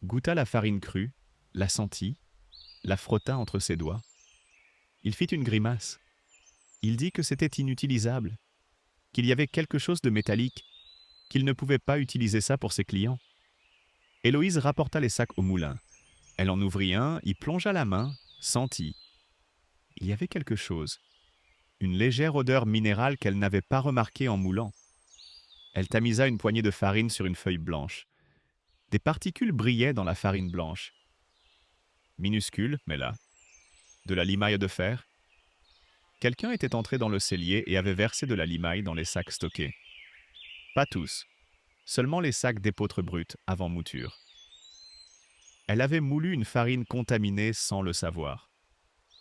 goûta la farine crue, la sentit, la frotta entre ses doigts. Il fit une grimace. Il dit que c'était inutilisable, qu'il y avait quelque chose de métallique, qu'il ne pouvait pas utiliser ça pour ses clients. Héloïse rapporta les sacs au moulin. Elle en ouvrit un, y plongea la main, sentit. Il y avait quelque chose, une légère odeur minérale qu'elle n'avait pas remarquée en moulant. Elle tamisa une poignée de farine sur une feuille blanche. Des particules brillaient dans la farine blanche. Minuscules, mais là. De la limaille de fer. Quelqu'un était entré dans le cellier et avait versé de la limaille dans les sacs stockés. Pas tous, seulement les sacs d'épeautre brute avant mouture. Elle avait moulu une farine contaminée sans le savoir.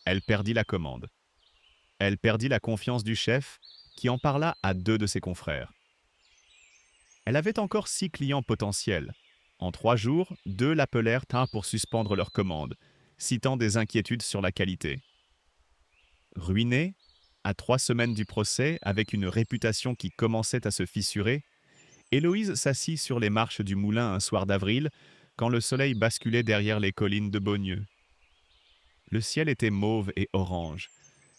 Elle perdit la commande. Elle perdit la confiance du chef, qui en parla à 2 de ses confrères. Elle avait encore 6 clients potentiels. En 3 jours, 2 l'appelèrent pour suspendre leur commande, citant des inquiétudes sur la qualité. Ruinée, à 3 semaines du procès, avec une réputation qui commençait à se fissurer, Héloïse s'assit sur les marches du moulin un soir d'avril, quand le soleil basculait derrière les collines de Beaugneux. Le ciel était mauve et orange,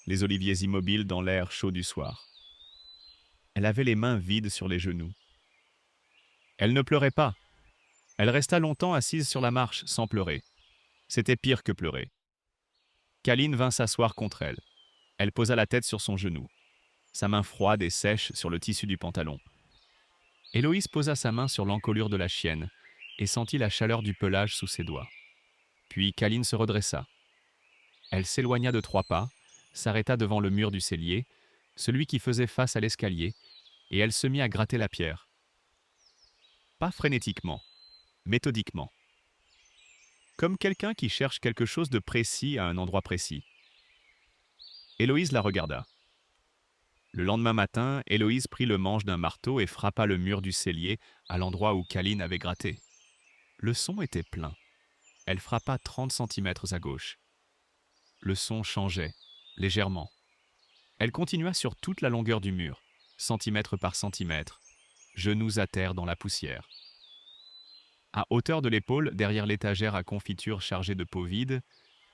les oliviers immobiles dans l'air chaud du soir. Elle avait les mains vides sur les genoux. Elle ne pleurait pas. Elle resta longtemps assise sur la marche sans pleurer. C'était pire que pleurer. Caline vint s'asseoir contre elle. Elle posa la tête sur son genou, sa main froide et sèche sur le tissu du pantalon. Héloïse posa sa main sur l'encolure de la chienne et sentit la chaleur du pelage sous ses doigts. Puis Caline se redressa. Elle s'éloigna de 3 pas, s'arrêta devant le mur du cellier, celui qui faisait face à l'escalier, et elle se mit à gratter la pierre. Pas frénétiquement, méthodiquement. Comme quelqu'un qui cherche quelque chose de précis à un endroit précis. Héloïse la regarda. Le lendemain matin, Héloïse prit le manche d'un marteau et frappa le mur du cellier à l'endroit où Caline avait gratté. Le son était plein. Elle frappa 30 centimètres à gauche. Le son changeait, légèrement. Elle continua sur toute la longueur du mur, centimètre par centimètre, genoux à terre dans la poussière. À hauteur de l'épaule, derrière l'étagère à confiture chargée de pots vides,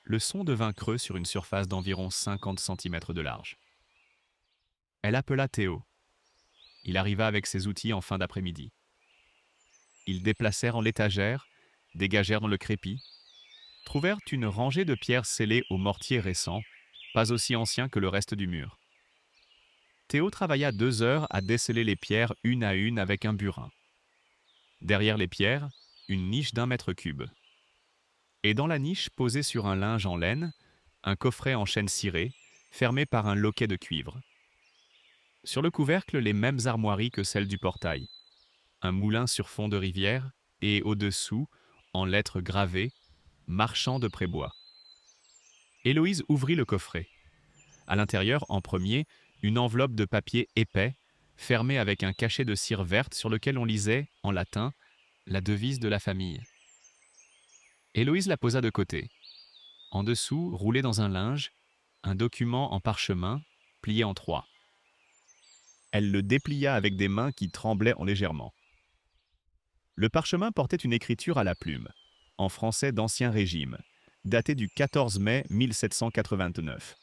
le son devint creux sur une surface d'environ 50 centimètres de large. Elle appela Théo. Il arriva avec ses outils en fin d'après-midi. Ils déplacèrent en l'étagère, dégagèrent dans le crépi, trouvèrent une rangée de pierres scellées au mortier récent, pas aussi ancien que le reste du mur. Théo travailla 2 heures à déceler les pierres une à une avec un burin. Derrière les pierres, une niche d'1 mètre cube. Et dans la niche, posée sur un linge en laine, un coffret en chêne ciré, fermé par un loquet de cuivre. Sur le couvercle, les mêmes armoiries que celles du portail. Un moulin sur fond de rivière et au-dessous, en lettres gravées, marchand de Prébois. Héloïse ouvrit le coffret. À l'intérieur, en premier, une enveloppe de papier épais, fermée avec un cachet de cire verte sur lequel on lisait, en latin, la devise de la famille. Héloïse la posa de côté. En dessous, roulé dans un linge, un document en parchemin, plié en 3. Elle le déplia avec des mains qui tremblaient légèrement. Le parchemin portait une écriture à la plume, en français d'Ancien Régime, daté du 14 mai 1789.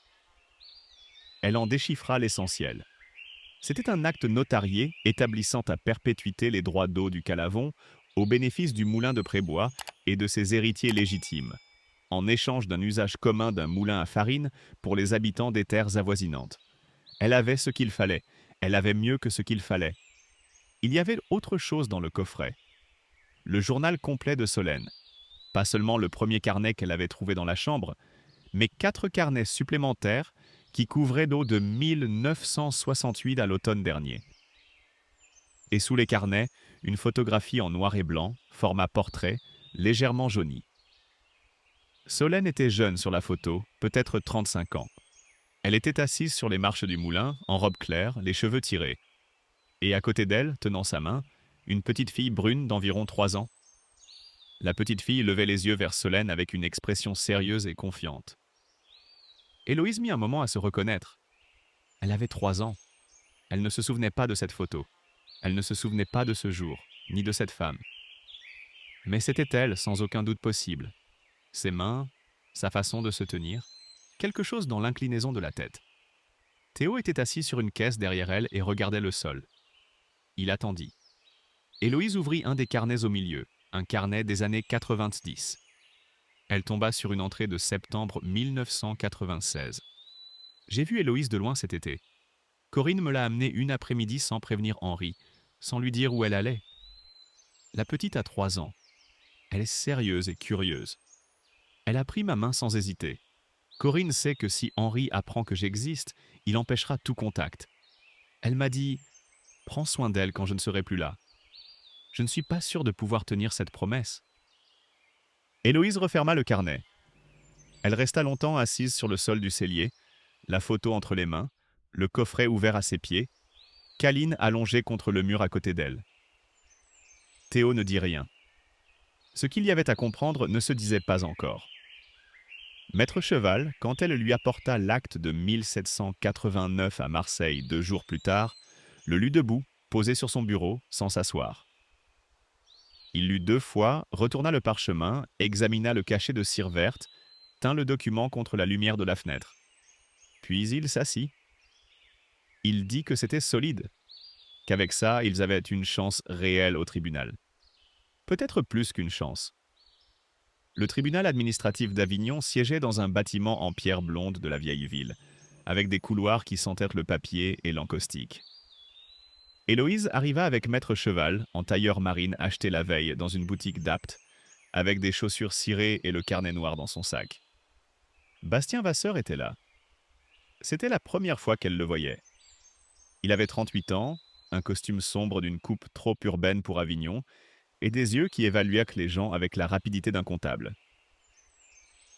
Elle en déchiffra l'essentiel. C'était un acte notarié établissant à perpétuité les droits d'eau du Calavon au bénéfice du moulin de Prébois et de ses héritiers légitimes, en échange d'un usage commun d'un moulin à farine pour les habitants des terres avoisinantes. Elle avait ce qu'il fallait, elle avait mieux que ce qu'il fallait. Il y avait autre chose dans le coffret. Le journal complet de Solène. Pas seulement le premier carnet qu'elle avait trouvé dans la chambre, mais 4 carnets supplémentaires qui couvraient d'eau de 1968 à l'automne dernier. Et sous les carnets, une photographie en noir et blanc, format portrait, légèrement jaunie. Solène était jeune sur la photo, peut-être 35 ans. Elle était assise sur les marches du moulin, en robe claire, les cheveux tirés. Et à côté d'elle, tenant sa main, une petite fille brune d'environ 3 ans. La petite fille levait les yeux vers Solène avec une expression sérieuse et confiante. Héloïse mit un moment à se reconnaître. Elle avait 3 ans. Elle ne se souvenait pas de cette photo. Elle ne se souvenait pas de ce jour, ni de cette femme. Mais c'était elle, sans aucun doute possible. Ses mains, sa façon de se tenir, quelque chose dans l'inclinaison de la tête. Théo était assis sur une caisse derrière elle et regardait le sol. Il attendit. Héloïse ouvrit un des carnets au milieu, un carnet des années 90. Elle tomba sur une entrée de septembre 1996. J'ai vu Héloïse de loin cet été. Corinne me l'a amenée une après-midi sans prévenir Henri, sans lui dire où elle allait. La petite a 3 ans. Elle est sérieuse et curieuse. Elle a pris ma main sans hésiter. Corinne sait que si Henri apprend que j'existe, il empêchera tout contact. Elle m'a dit « Prends soin d'elle quand je ne serai plus là ». Je ne suis pas sûre de pouvoir tenir cette promesse. Héloïse referma le carnet. Elle resta longtemps assise sur le sol du cellier, la photo entre les mains, le coffret ouvert à ses pieds, Caline allongée contre le mur à côté d'elle. Théo ne dit rien. Ce qu'il y avait à comprendre ne se disait pas encore. Maître Cheval, quand elle lui apporta l'acte de 1789 à Marseille 2 jours plus tard, le lut debout, posé sur son bureau, sans s'asseoir. Il lut 2 fois, retourna le parchemin, examina le cachet de cire verte, tint le document contre la lumière de la fenêtre. Puis il s'assit. Il dit que c'était solide, qu'avec ça, ils avaient une chance réelle au tribunal. Peut-être plus qu'une chance. Le tribunal administratif d'Avignon siégeait dans un bâtiment en pierre blonde de la vieille ville, avec des couloirs qui sentaient le papier et l'encaustique. Héloïse arriva avec Maître Cheval, en tailleur marine acheté la veille dans une boutique d'Apt, avec des chaussures cirées et le carnet noir dans son sac. Bastien Vasseur était là. C'était la première fois qu'elle le voyait. Il avait 38 ans, un costume sombre d'une coupe trop urbaine pour Avignon, et des yeux qui évaluaient les gens avec la rapidité d'un comptable.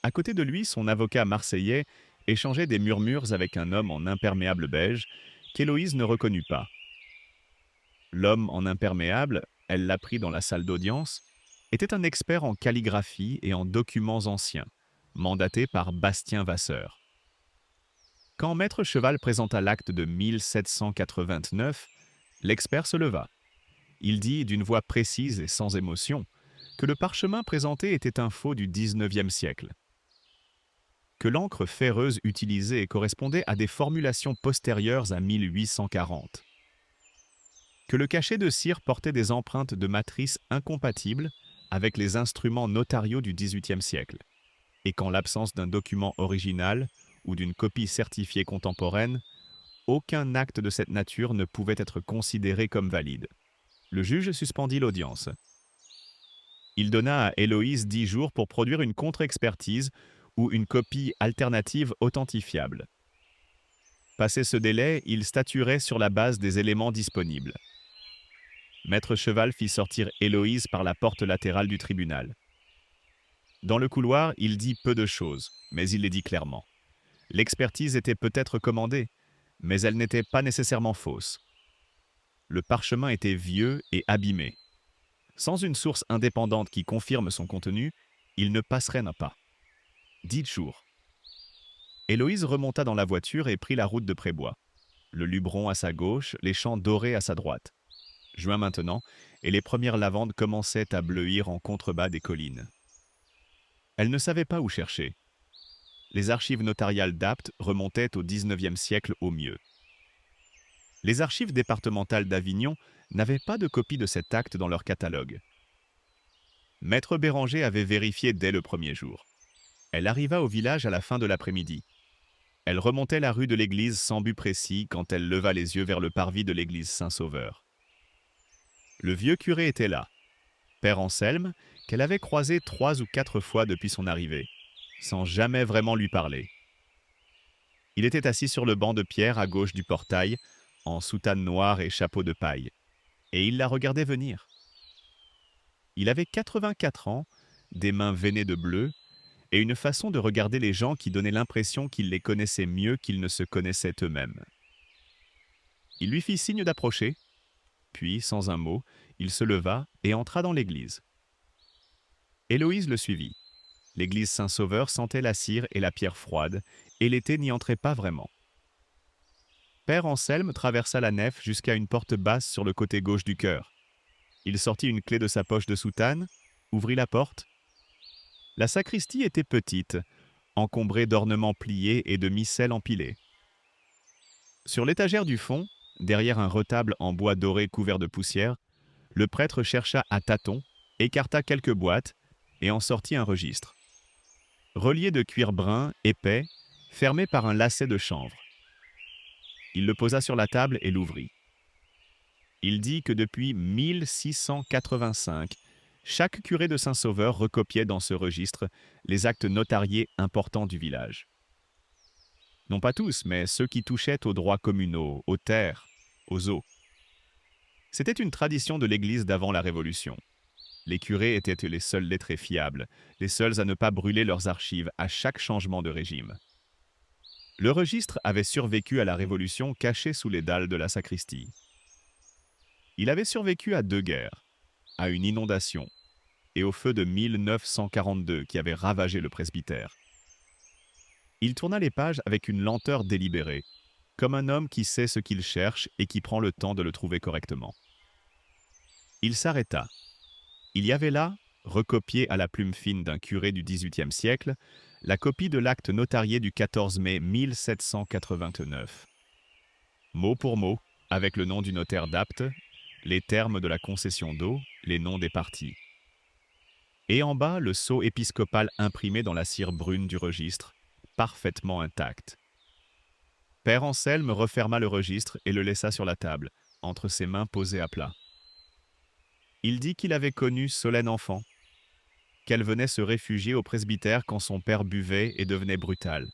À côté de lui, son avocat marseillais échangeait des murmures avec un homme en imperméable beige qu'Héloïse ne reconnut pas. L'homme en imperméable, elle l'apprit dans la salle d'audience, était un expert en calligraphie et en documents anciens, mandaté par Bastien Vasseur. Quand Maître Cheval présenta l'acte de 1789, l'expert se leva. Il dit d'une voix précise et sans émotion que le parchemin présenté était un faux du XIXe siècle, que l'encre ferreuse utilisée correspondait à des formulations postérieures à 1840, que le cachet de cire portait des empreintes de matrice incompatibles avec les instruments notariaux du XVIIIe siècle, et qu'en l'absence d'un document original ou d'une copie certifiée contemporaine, aucun acte de cette nature ne pouvait être considéré comme valide. Le juge suspendit l'audience. Il donna à Héloïse 10 jours pour produire une contre-expertise ou une copie alternative authentifiable. Passé ce délai, il statuerait sur la base des éléments disponibles. Maître Cheval fit sortir Héloïse par la porte latérale du tribunal. Dans le couloir, il dit peu de choses, mais il les dit clairement. L'expertise était peut-être commandée, mais elle n'était pas nécessairement fausse. Le parchemin était vieux et abîmé. Sans une source indépendante qui confirme son contenu, il ne passerait pas. 10 jours. Héloïse remonta dans la voiture et prit la route de Prébois. Le Luberon à sa gauche, les champs dorés à sa droite. Juin maintenant, et les premières lavandes commençaient à bleuir en contrebas des collines. Elle ne savait pas où chercher. Les archives notariales d'Apt remontaient au XIXe siècle au mieux. Les archives départementales d'Avignon n'avaient pas de copie de cet acte dans leur catalogue. Maître Béranger avait vérifié dès le premier jour. Elle arriva au village à la fin de l'après-midi. Elle remontait la rue de l'église sans but précis quand elle leva les yeux vers le parvis de l'église Saint-Sauveur. Le vieux curé était là, Père Anselme, qu'elle avait croisé 3 ou 4 fois depuis son arrivée, sans jamais vraiment lui parler. Il était assis sur le banc de pierre à gauche du portail, en soutane noire et chapeau de paille, et il la regardait venir. Il avait 84 ans, des mains veinées de bleu, et une façon de regarder les gens qui donnait l'impression qu'il les connaissait mieux qu'ils ne se connaissaient eux-mêmes. Il lui fit signe d'approcher, puis, sans un mot, il se leva et entra dans l'église. Héloïse le suivit. L'église Saint-Sauveur sentait la cire et la pierre froide, et l'été n'y entrait pas vraiment. Père Anselme traversa la nef jusqu'à une porte basse sur le côté gauche du chœur. Il sortit une clé de sa poche de soutane, ouvrit la porte. La sacristie était petite, encombrée d'ornements pliés et de missels empilés. Sur l'étagère du fond, derrière un retable en bois doré couvert de poussière, le prêtre chercha à tâtons, écarta quelques boîtes et en sortit un registre. Relié de cuir brun, épais, fermé par un lacet de chanvre. Il le posa sur la table et l'ouvrit. Il dit que depuis 1685, chaque curé de Saint-Sauveur recopiait dans ce registre les actes notariés importants du village. Non pas tous, mais ceux qui touchaient aux droits communaux, aux terres, aux eaux. C'était une tradition de l'Église d'avant la Révolution. Les curés étaient les seuls lettrés fiables, les seuls à ne pas brûler leurs archives à chaque changement de régime. Le registre avait survécu à la Révolution caché sous les dalles de la sacristie. Il avait survécu à 2 guerres, à une inondation et au feu de 1942 qui avait ravagé le presbytère. Il tourna les pages avec une lenteur délibérée, comme un homme qui sait ce qu'il cherche et qui prend le temps de le trouver correctement. Il s'arrêta. Il y avait là, recopié à la plume fine d'un curé du XVIIIe siècle, la copie de l'acte notarié du 14 mai 1789. Mot pour mot, avec le nom du notaire d'Apt, les termes de la concession d'eau, les noms des parties. Et en bas, le sceau épiscopal imprimé dans la cire brune du registre, parfaitement intact. Père Anselme referma le registre et le laissa sur la table, entre ses mains posées à plat. Il dit qu'il avait connu Solène enfant, qu'elle venait se réfugier au presbytère quand son père buvait et devenait brutal,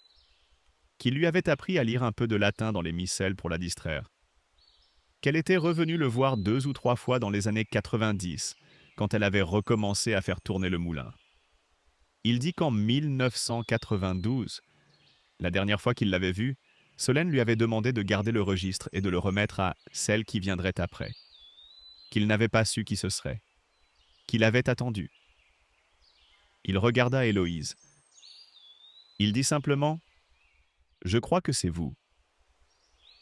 qu'il lui avait appris à lire un peu de latin dans les missels pour la distraire, qu'elle était revenue le voir 2 ou 3 fois dans les années 90, quand elle avait recommencé à faire tourner le moulin. Il dit qu'en 1992, la dernière fois qu'il l'avait vue, Solène lui avait demandé de garder le registre et de le remettre à celle qui viendrait après, qu'il n'avait pas su qui ce serait, qu'il avait attendu. Il regarda Héloïse. Il dit simplement « Je crois que c'est vous ».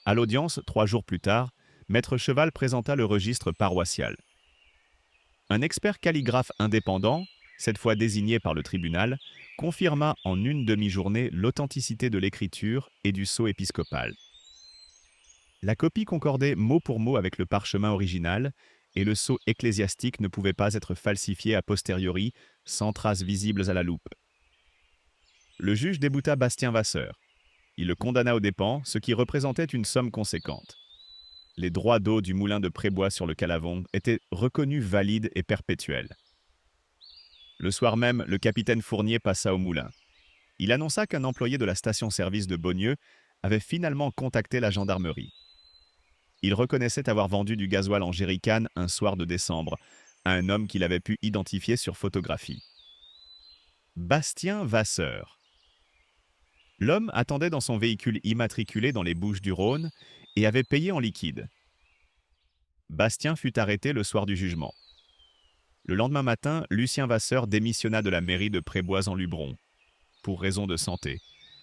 À l'audience, 3 jours plus tard, Maître Cheval présenta le registre paroissial. Un expert calligraphe indépendant, cette fois désigné par le tribunal, confirma en une demi-journée l'authenticité de l'écriture et du sceau épiscopal. La copie concordait mot pour mot avec le parchemin original et le sceau ecclésiastique ne pouvait pas être falsifié a posteriori sans traces visibles à la loupe. Le juge débouta Bastien Vasseur. Il le condamna aux dépens, ce qui représentait une somme conséquente. Les droits d'eau du moulin de Prébois sur le Calavon étaient reconnus valides et perpétuels. Le soir même, le capitaine Fournier passa au moulin. Il annonça qu'un employé de la station-service de Beaunieu avait finalement contacté la gendarmerie. Il reconnaissait avoir vendu du gasoil en jerrycan un soir de décembre à un homme qu'il avait pu identifier sur photographie. Bastien Vasseur. L'homme attendait dans son véhicule immatriculé dans les Bouches-du-Rhône et avait payé en liquide. Bastien fut arrêté le soir du jugement. Le lendemain matin, Lucien Vasseur démissionna de la mairie de Prébois-en-Luberon, pour raison de santé,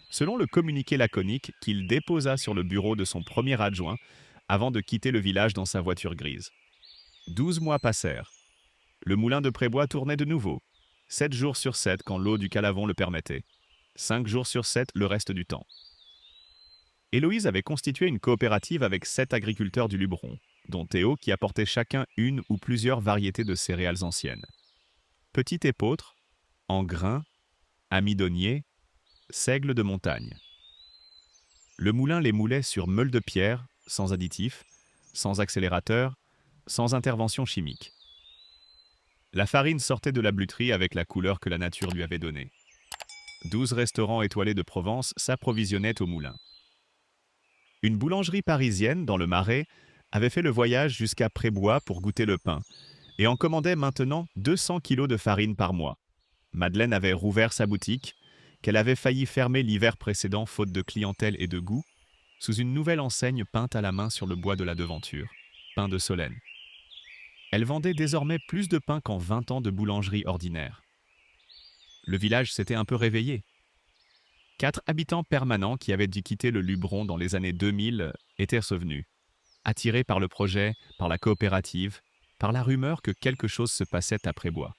selon le communiqué laconique qu'il déposa sur le bureau de son premier adjoint avant de quitter le village dans sa voiture grise. 12 mois passèrent. Le moulin de Prébois tournait de nouveau. 7 jours sur 7 quand l'eau du Calavon le permettait, 5 jours sur 7 le reste du temps. Héloïse avait constitué une coopérative avec 7 agriculteurs du Luberon, dont Théo qui apportait chacun une ou plusieurs variétés de céréales anciennes. Petit épeautre, en grains, amidonnier, seigle de montagne. Le moulin les moulait sur meule de pierre, sans additifs, sans accélérateur, sans intervention chimique. La farine sortait de la bluterie avec la couleur que la nature lui avait donnée. 12 restaurants étoilés de Provence s'approvisionnaient au moulin. Une boulangerie parisienne, dans le Marais, avait fait le voyage jusqu'à Prébois pour goûter le pain et en commandait maintenant 200 kilos de farine par mois. Madeleine avait rouvert sa boutique, qu'elle avait failli fermer l'hiver précédent faute de clientèle et de goût, sous une nouvelle enseigne peinte à la main sur le bois de la devanture, pain de Solène. Elle vendait désormais plus de pain qu'en 20 ans de boulangerie ordinaire. Le village s'était un peu réveillé. 4 habitants permanents qui avaient dû quitter le Luberon dans les années 2000 étaient revenus, attirés par le projet, par la coopérative, par la rumeur que quelque chose se passait à Prébois.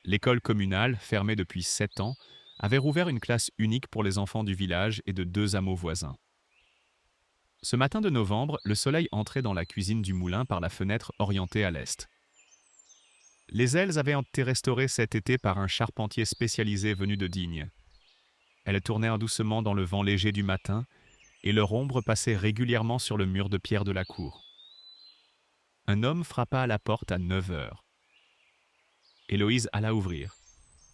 L'école communale, fermée depuis 7 ans, avait rouvert une classe unique pour les enfants du village et de 2 hameaux voisins. Ce matin de novembre, le soleil entrait dans la cuisine du moulin par la fenêtre orientée à l'est. Les ailes avaient été restaurées cet été par un charpentier spécialisé venu de Digne. Elles tournaient doucement dans le vent léger du matin et leur ombre passait régulièrement sur le mur de pierre de la cour. Un homme frappa à la porte à 9 heures. Héloïse alla ouvrir.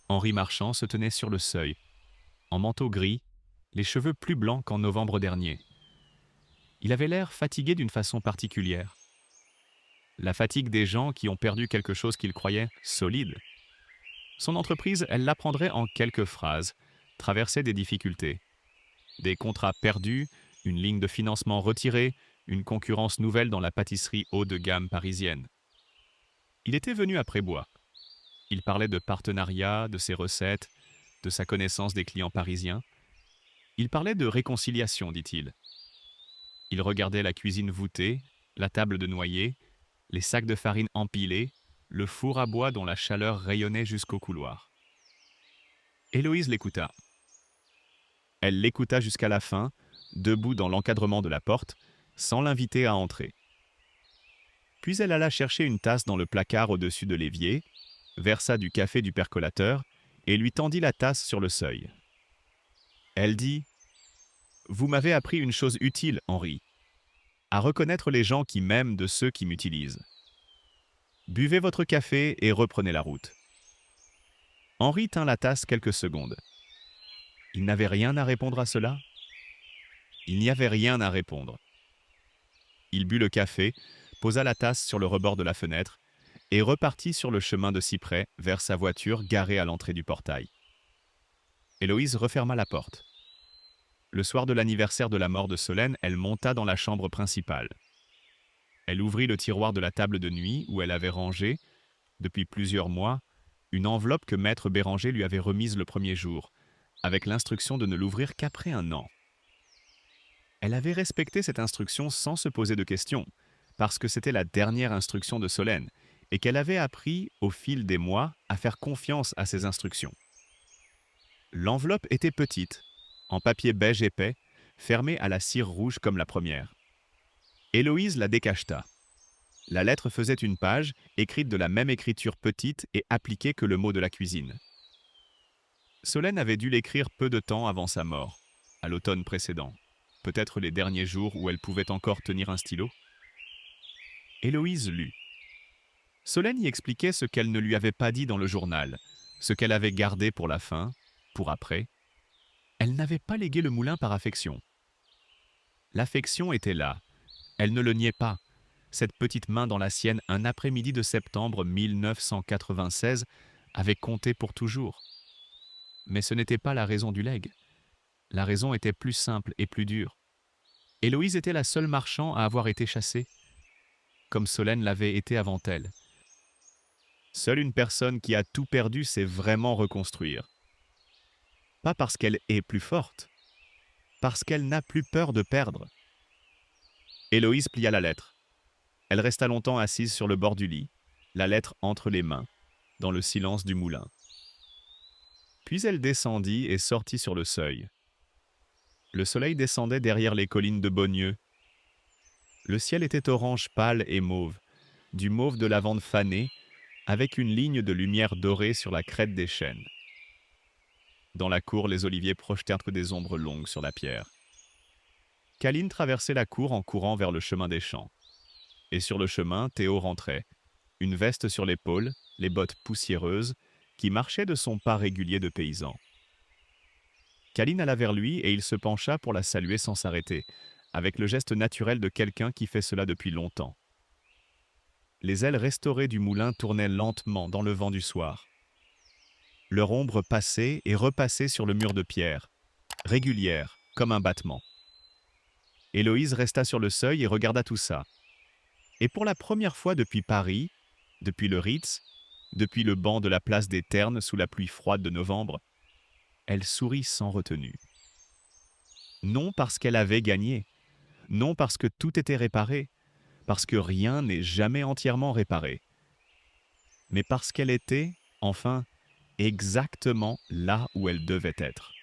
Henri Marchand se tenait sur le seuil, en manteau gris, les cheveux plus blancs qu'en novembre dernier. Il avait l'air fatigué d'une façon particulière. La fatigue des gens qui ont perdu quelque chose qu'ils croyaient solide. Son entreprise, elle l'apprendrait en quelques phrases, traversait des difficultés. Des contrats perdus, une ligne de financement retirée, une concurrence nouvelle dans la pâtisserie haut de gamme parisienne. Il était venu à Prébois. Il parlait de partenariat, de ses recettes, de sa connaissance des clients parisiens. Il parlait de réconciliation, dit-il. Il regardait la cuisine voûtée, la table de noyer, les sacs de farine empilés, le four à bois dont la chaleur rayonnait jusqu'au couloir. Héloïse l'écouta. Elle l'écouta jusqu'à la fin, debout dans l'encadrement de la porte, sans l'inviter à entrer. Puis elle alla chercher une tasse dans le placard au-dessus de l'évier, versa du café du percolateur et lui tendit la tasse sur le seuil. Elle dit « Vous m'avez appris une chose utile, Henri, à reconnaître les gens qui m'aiment de ceux qui m'utilisent. Buvez votre café et reprenez la route. » Henri tint la tasse quelques secondes. Il n'avait rien à répondre à cela. Il n'y avait rien à répondre. Il but le café, posa la tasse sur le rebord de la fenêtre et repartit sur le chemin de cyprès vers sa voiture garée à l'entrée du portail. Héloïse referma la porte. Le soir de l'anniversaire de la mort de Solène, elle monta dans la chambre principale. Elle ouvrit le tiroir de la table de nuit où elle avait rangé, depuis plusieurs mois, une enveloppe que maître Béranger lui avait remise le premier jour, avec l'instruction de ne l'ouvrir qu'après un an. Elle avait respecté cette instruction sans se poser de questions, parce que c'était la dernière instruction de Solène, et qu'elle avait appris, au fil des mois, à faire confiance à ses instructions. L'enveloppe était petite, en papier beige épais, fermée à la cire rouge comme la première. Héloïse la décacheta. La lettre faisait une page, écrite de la même écriture petite et appliquée que le mot de la cuisine. Solène avait dû l'écrire peu de temps avant sa mort, à l'automne précédent, peut-être les derniers jours où elle pouvait encore tenir un stylo. Héloïse lut. Solène y expliquait ce qu'elle ne lui avait pas dit dans le journal, ce qu'elle avait gardé pour la fin, pour après. Elle n'avait pas légué le moulin par affection. L'affection était là. Elle ne le niait pas. Cette petite main dans la sienne, un après-midi de septembre 1996, avait compté pour toujours. Mais ce n'était pas la raison du legs. La raison était plus simple et plus dure. Héloïse était la seule marchand à avoir été chassée, comme Solène l'avait été avant elle. Seule une personne qui a tout perdu sait vraiment reconstruire. Pas parce qu'elle est plus forte, parce qu'elle n'a plus peur de perdre. Héloïse plia la lettre. Elle resta longtemps assise sur le bord du lit, la lettre entre les mains. dans le silence du moulin. Puis elle descendit et sortit sur le seuil. Le soleil descendait derrière les collines de Beaunieu. Le ciel était orange pâle et mauve, du mauve de lavande fanée, avec une ligne de lumière dorée sur la crête des chênes. Dans la cour, les oliviers projetèrent des ombres longues sur la pierre. Caline traversait la cour en courant vers le chemin des champs. Et sur le chemin, Théo rentrait, une veste sur l'épaule, les bottes poussiéreuses, qui marchait de son pas régulier de paysan. Caline alla vers lui et il se pencha pour la saluer sans s'arrêter, avec le geste naturel de quelqu'un qui fait cela depuis longtemps. Les ailes restaurées du moulin tournaient lentement dans le vent du soir. Leur ombre passait et repassait sur le mur de pierre, régulière, comme un battement. Héloïse resta sur le seuil et regarda tout ça. Et pour la première fois depuis Paris, depuis le Ritz, depuis le banc de la place des Ternes sous la pluie froide de novembre, elle sourit sans retenue. Non parce qu'elle avait gagné, non parce que tout était réparé, parce que rien n'est jamais entièrement réparé, mais parce qu'elle était, enfin, exactement là où elle devait être.